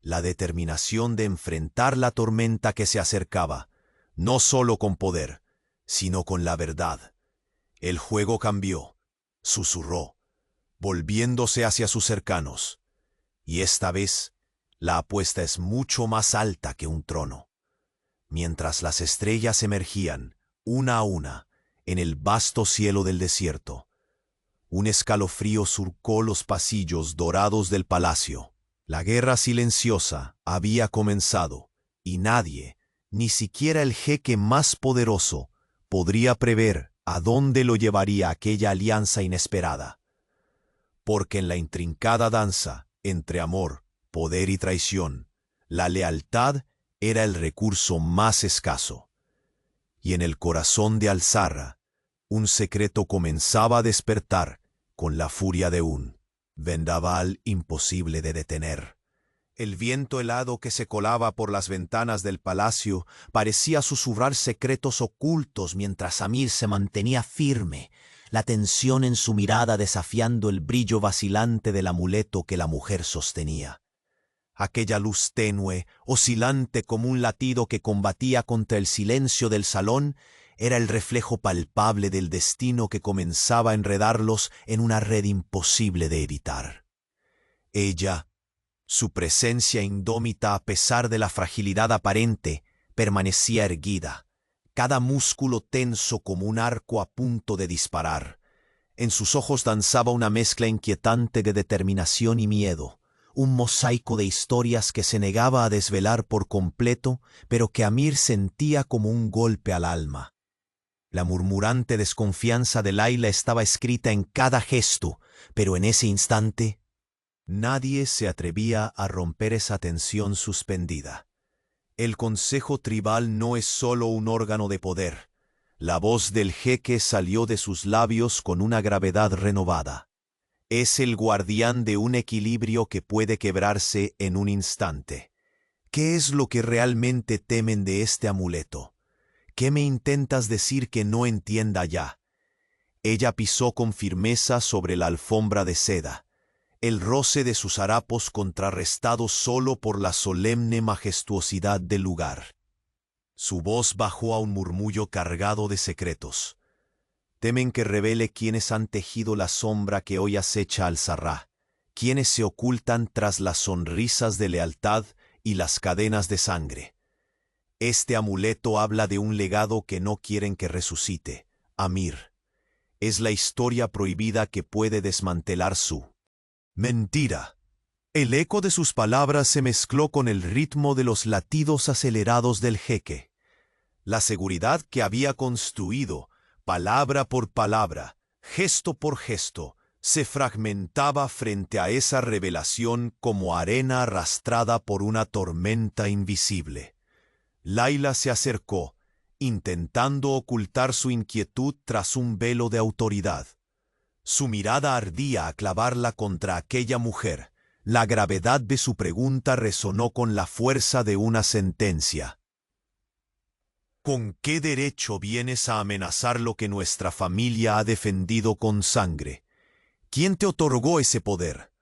La determinación de enfrentar la tormenta que se acercaba, no solo con poder, sino con la verdad. El juego cambió, susurró, volviéndose hacia sus cercanos. Y esta vez, la apuesta es mucho más alta que un trono. mientras las estrellas emergían, una a una, en el vasto cielo del desierto. Un escalofrío surcó los pasillos dorados del palacio. La guerra silenciosa había comenzado, y nadie, ni siquiera el jeque más poderoso, podría prever a dónde lo llevaría aquella alianza inesperada. Porque en la intrincada danza entre amor, poder y traición, la lealtad era el recurso más escaso. Y en el corazón de Al-Zarra, un secreto comenzaba a despertar con la furia de un vendaval imposible de detener. El viento helado que se colaba por las ventanas del palacio parecía susurrar secretos ocultos mientras Amir se mantenía firme, la tensión en su mirada desafiando el brillo vacilante del amuleto que la mujer sostenía. Aquella luz tenue, oscilante como un latido que combatía contra el silencio del salón, era el reflejo palpable del destino que comenzaba a enredarlos en una red imposible de evitar. Ella, su presencia indómita a pesar de la fragilidad aparente, permanecía erguida, cada músculo tenso como un arco a punto de disparar. En sus ojos danzaba una mezcla inquietante de determinación y miedo, un mosaico de historias que se negaba a desvelar por completo, pero que Amir sentía como un golpe al alma. La murmurante desconfianza de Layla estaba escrita en cada gesto, pero en ese instante nadie se atrevía a romper esa tensión suspendida. El Consejo Tribal no es solo un órgano de poder. La voz del jeque salió de sus labios con una gravedad renovada. Es el guardián de un equilibrio que puede quebrarse en un instante. ¿Qué es lo que realmente temen de este amuleto? ¿Qué me intentas decir que no entienda ya? Ella pisó con firmeza sobre la alfombra de seda, el roce de sus harapos contrarrestado solo por la solemne majestuosidad del lugar. Su voz bajó a un murmullo cargado de secretos. Temen que revele quiénes han tejido la sombra que hoy acecha Al-Zarra, quiénes se ocultan tras las sonrisas de lealtad y las cadenas de sangre. Este amuleto habla de un legado que no quieren que resucite, Amir. Es la historia prohibida que puede desmantelar su mentira. El eco de sus palabras se mezcló con el ritmo de los latidos acelerados del jeque. La seguridad que había construido, palabra por palabra, gesto por gesto, se fragmentaba frente a esa revelación como arena arrastrada por una tormenta invisible. Layla se acercó, intentando ocultar su inquietud tras un velo de autoridad. Su mirada ardía a clavarla contra aquella mujer. La gravedad de su pregunta resonó con la fuerza de una sentencia. ¿Con qué derecho vienes a amenazar lo que nuestra familia ha defendido con sangre? ¿Quién te otorgó ese poder?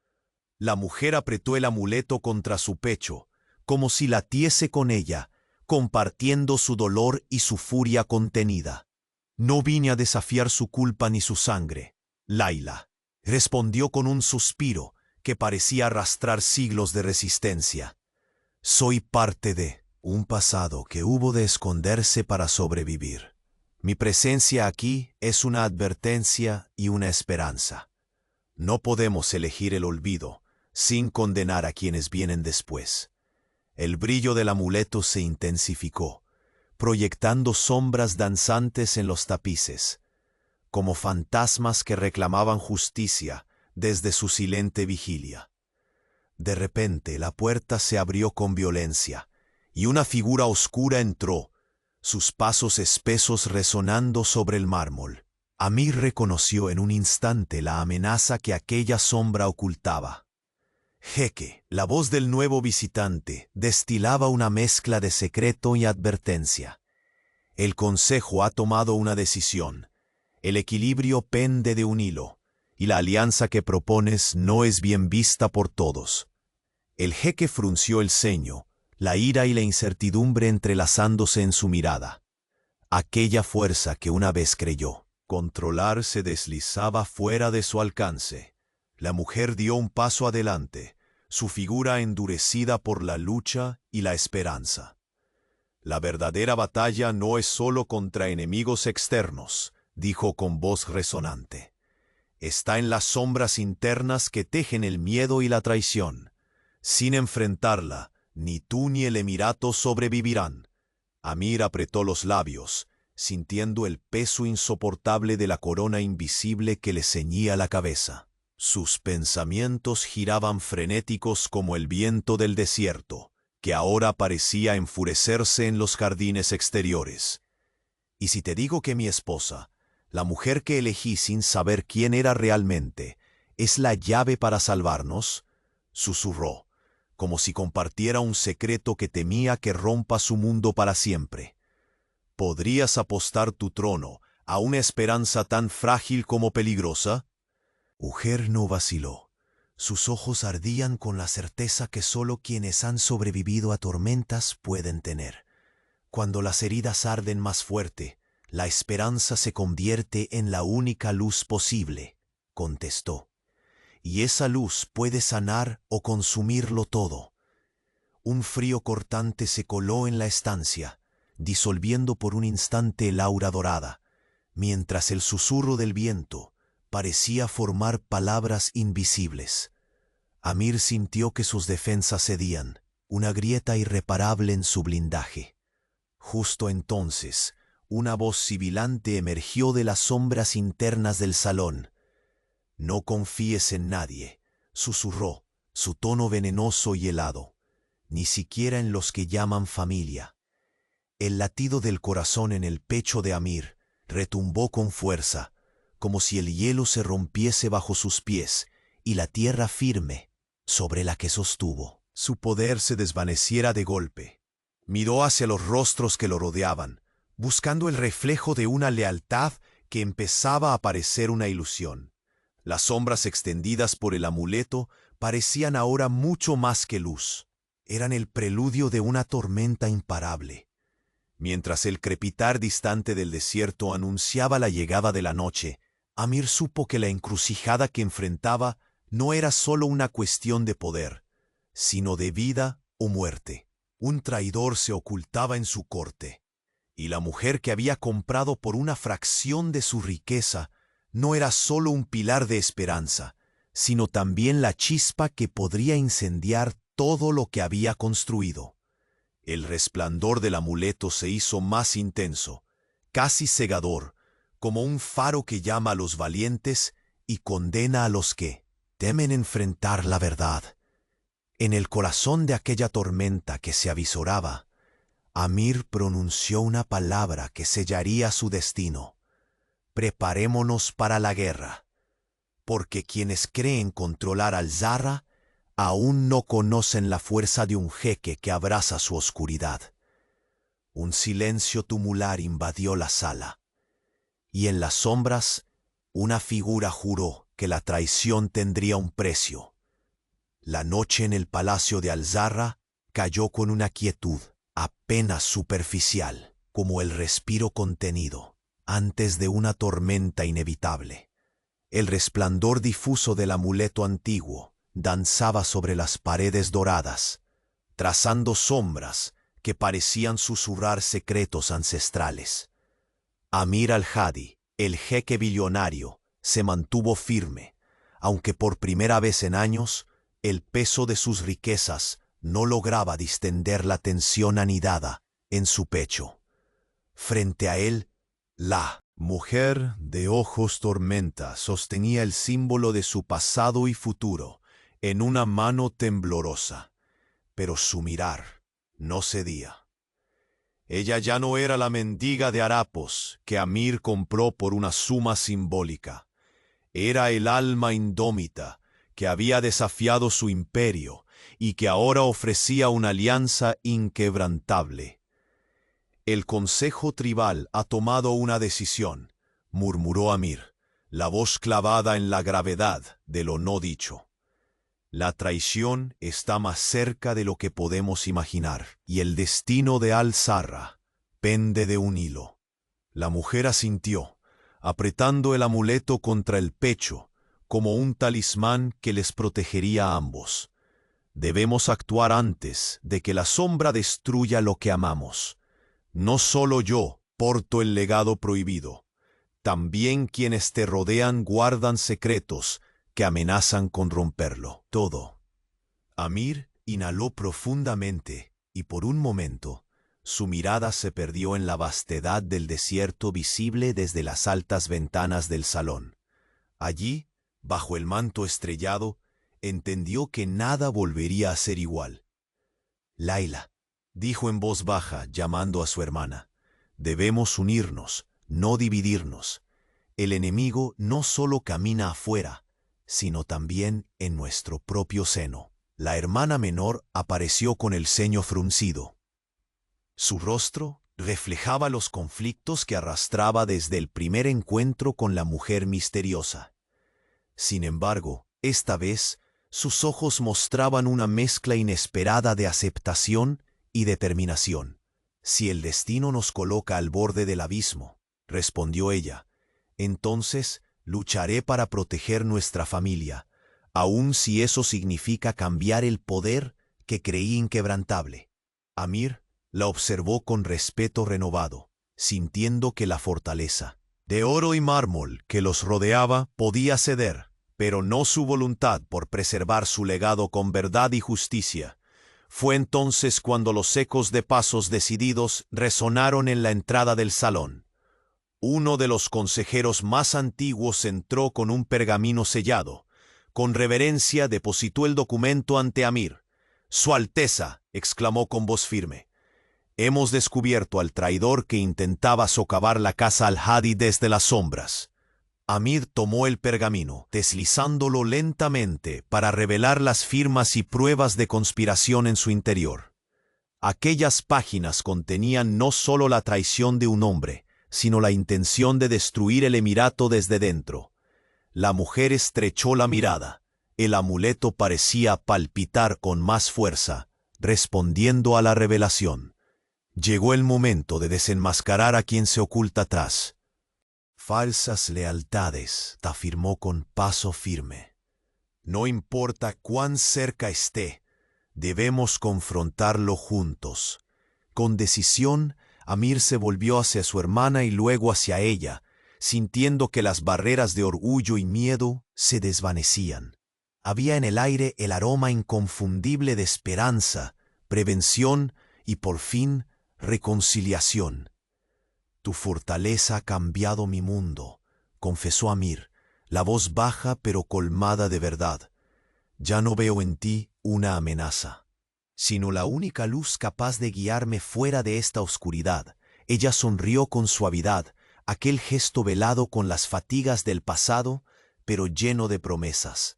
La mujer apretó el amuleto contra su pecho, como si latiese con ella, compartiendo su dolor y su furia contenida. No vine a desafiar su culpa ni su sangre, Layla, respondió con un suspiro que parecía arrastrar siglos de resistencia. Soy parte de un pasado que hubo de esconderse para sobrevivir. Mi presencia aquí es una advertencia y una esperanza. No podemos elegir el olvido sin condenar a quienes vienen después. El brillo del amuleto se intensificó, proyectando sombras danzantes en los tapices, como fantasmas que reclamaban justicia desde su silente vigilia. De repente la puerta se abrió con violencia, y una figura oscura entró, sus pasos espesos resonando sobre el mármol. Amir reconoció en un instante la amenaza que aquella sombra ocultaba. Jeque, la voz del nuevo visitante, destilaba una mezcla de secreto y advertencia. El Consejo ha tomado una decisión. El equilibrio pende de un hilo, y la alianza que propones no es bien vista por todos. El jeque frunció el ceño, la ira y la incertidumbre entrelazándose en su mirada. Aquella fuerza que una vez creyó controlar se deslizaba fuera de su alcance. La mujer dio un paso adelante, su figura endurecida por la lucha y la esperanza. La verdadera batalla no es solo contra enemigos externos, dijo con voz resonante. Está en las sombras internas que tejen el miedo y la traición. Sin enfrentarla, ni tú ni el Emirato sobrevivirán. Amir apretó los labios, sintiendo el peso insoportable de la corona invisible que le ceñía la cabeza. Sus pensamientos giraban frenéticos como el viento del desierto, que ahora parecía enfurecerse en los jardines exteriores. ¿Y si te digo que mi esposa, la mujer que elegí sin saber quién era realmente, es la llave para salvarnos? Susurró, como si compartiera un secreto que temía que rompa su mundo para siempre. ¿Podrías apostar tu trono a una esperanza tan frágil como peligrosa? Ujer no vaciló. Sus ojos ardían con la certeza que solo quienes han sobrevivido a tormentas pueden tener. Cuando las heridas arden más fuerte, la esperanza se convierte en la única luz posible, contestó. Y esa luz puede sanar o consumirlo todo. Un frío cortante se coló en la estancia, disolviendo por un instante el aura dorada, mientras el susurro del viento parecía formar palabras invisibles. Amir sintió que sus defensas cedían, una grieta irreparable en su blindaje. Justo entonces, una voz sibilante emergió de las sombras internas del salón. «No confíes en nadie», susurró, su tono venenoso y helado, «ni siquiera en los que llaman familia». El latido del corazón en el pecho de Amir retumbó con fuerza, como si el hielo se rompiese bajo sus pies y la tierra firme sobre la que sostuvo su poder se desvaneciera de golpe. Miró hacia los rostros que lo rodeaban, buscando el reflejo de una lealtad que empezaba a parecer una ilusión. Las sombras extendidas por el amuleto parecían ahora mucho más que luz. Eran el preludio de una tormenta imparable. Mientras el crepitar distante del desierto anunciaba la llegada de la noche, Amir supo que la encrucijada que enfrentaba no era solo una cuestión de poder, sino de vida o muerte. Un traidor se ocultaba en su corte, y la mujer que había comprado por una fracción de su riqueza no era solo un pilar de esperanza, sino también la chispa que podría incendiar todo lo que había construido. El resplandor del amuleto se hizo más intenso, casi cegador, como un faro que llama a los valientes y condena a los que temen enfrentar la verdad. En el corazón de aquella tormenta que se avisoraba, Amir pronunció una palabra que sellaría su destino. Preparémonos para la guerra, porque quienes creen controlar al Zarra aún no conocen la fuerza de un jeque que abraza su oscuridad. Un silencio tumular invadió la sala, y en las sombras una figura juró que la traición tendría un precio. La noche en el palacio de Al-Zarra cayó con una quietud apenas superficial, como el respiro contenido antes de una tormenta inevitable. El resplandor difuso del amuleto antiguo danzaba sobre las paredes doradas, trazando sombras que parecían susurrar secretos ancestrales. Amir al-Hadi, el jeque billonario, se mantuvo firme, aunque por primera vez en años el peso de sus riquezas no lograba distender la tensión anidada en su pecho. Frente a él, la mujer de ojos tormenta sostenía el símbolo de su pasado y futuro en una mano temblorosa, pero su mirar no cedía. Ella ya no era la mendiga de harapos que Amir compró por una suma simbólica. Era el alma indómita que había desafiado su imperio y que ahora ofrecía una alianza inquebrantable. «El Consejo Tribal ha tomado una decisión», murmuró Amir, la voz clavada en la gravedad de lo no dicho. «La traición está más cerca de lo que podemos imaginar, y el destino de Al-Zarra pende de un hilo». La mujer asintió, apretando el amuleto contra el pecho, como un talismán que les protegería a ambos. «Debemos actuar antes de que la sombra destruya lo que amamos. No solo yo porto el legado prohibido. También quienes te rodean guardan secretos que amenazan con romperlo todo. Amir inhaló profundamente y por un momento su mirada se perdió en la vastedad del desierto visible desde las altas ventanas del salón. Allí, bajo el manto estrellado, entendió que nada volvería a ser igual. Laila, dijo en voz baja, llamando a su hermana, debemos unirnos, no dividirnos. El enemigo no solo camina afuera, sino también en nuestro propio seno. La hermana menor apareció con el ceño fruncido. Su rostro reflejaba los conflictos que arrastraba desde el primer encuentro con la mujer misteriosa. Sin embargo, esta vez, sus ojos mostraban una mezcla inesperada de aceptación y determinación. Si el destino nos coloca al borde del abismo, respondió ella, entonces lucharé para proteger nuestra familia, aun si eso significa cambiar el poder que creí inquebrantable. Amir la observó con respeto renovado, sintiendo que la fortaleza de oro y mármol que los rodeaba podía ceder, pero no su voluntad por preservar su legado con verdad y justicia. Fue entonces cuando los ecos de pasos decididos resonaron en la entrada del salón. Uno de los consejeros más antiguos entró con un pergamino sellado. Con reverencia depositó el documento ante Amir. «Su Alteza», exclamó con voz firme, «hemos descubierto al traidor que intentaba socavar la casa Al-Hadi desde las sombras». Amir tomó el pergamino, deslizándolo lentamente para revelar las firmas y pruebas de conspiración en su interior. Aquellas páginas contenían no solo la traición de un hombre, sino la intención de destruir el emirato desde dentro. La mujer estrechó la mirada. El amuleto parecía palpitar con más fuerza, respondiendo a la revelación. Llegó el momento de desenmascarar a quien se oculta atrás. «Falsas lealtades», afirmó con paso firme. «No importa cuán cerca esté, debemos confrontarlo juntos». Con decisión, Amir se volvió hacia su hermana y luego hacia ella, sintiendo que las barreras de orgullo y miedo se desvanecían. Había en el aire el aroma inconfundible de esperanza, prevención y, por fin, reconciliación. «Tu fortaleza ha cambiado mi mundo», confesó Amir, la voz baja pero colmada de verdad. «Ya no veo en ti una amenaza, sino la única luz capaz de guiarme fuera de esta oscuridad». Ella sonrió con suavidad, aquel gesto velado con las fatigas del pasado, pero lleno de promesas.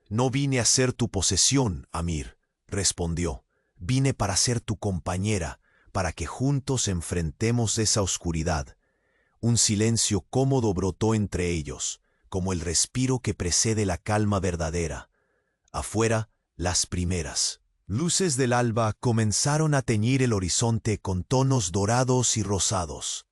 «No vine a ser tu posesión, Amir», respondió. «Vine para ser tu compañera, para que juntos enfrentemos esa oscuridad». Un silencio cómodo brotó entre ellos, como el respiro que precede la calma verdadera. Afuera, las primeras luces del alba comenzaron a teñir el horizonte con tonos dorados y rosados,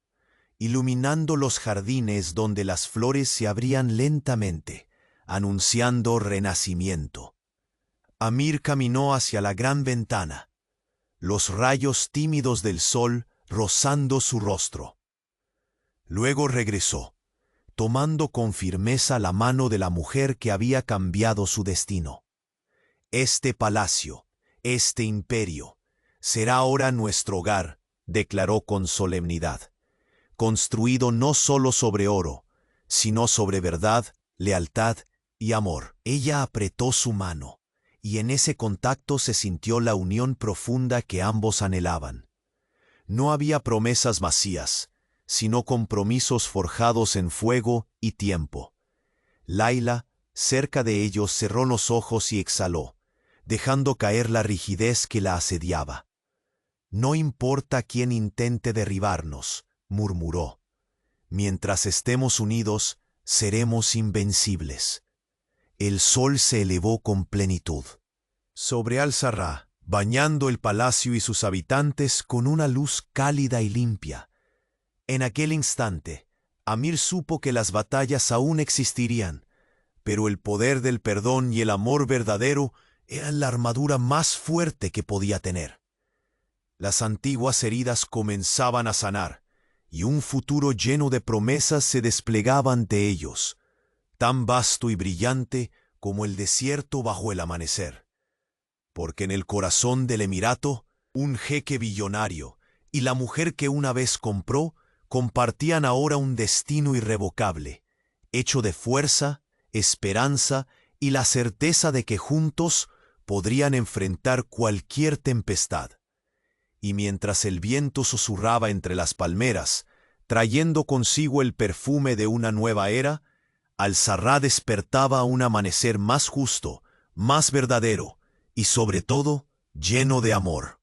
iluminando los jardines donde las flores se abrían lentamente, anunciando renacimiento. Amir caminó hacia la gran ventana, los rayos tímidos del sol rozando su rostro. Luego regresó, tomando con firmeza la mano de la mujer que había cambiado su destino. «Este palacio, este imperio, será ahora nuestro hogar», declaró con solemnidad, «construido no solo sobre oro, sino sobre verdad, lealtad y amor». Ella apretó su mano, y en ese contacto se sintió la unión profunda que ambos anhelaban. No había promesas vacías, sino compromisos forjados en fuego y tiempo. Laila, cerca de ellos, cerró los ojos y exhaló, dejando caer la rigidez que la asediaba. «No importa quién intente derribarnos», murmuró. «Mientras estemos unidos, seremos invencibles». El sol se elevó con plenitud sobre Al-Sarrá, bañando el palacio y sus habitantes con una luz cálida y limpia. En aquel instante, Amir supo que las batallas aún existirían, pero el poder del perdón y el amor verdadero eran la armadura más fuerte que podía tener. Las antiguas heridas comenzaban a sanar, y un futuro lleno de promesas se desplegaba ante ellos, tan vasto y brillante como el desierto bajo el amanecer. Porque en el corazón del emirato, un jeque billonario y la mujer que una vez compró compartían ahora un destino irrevocable, hecho de fuerza, esperanza y la certeza de que juntos podrían enfrentar cualquier tempestad. Y mientras el viento susurraba entre las palmeras, trayendo consigo el perfume de una nueva era, Al-Sarrá despertaba un amanecer más justo, más verdadero y sobre todo lleno de amor.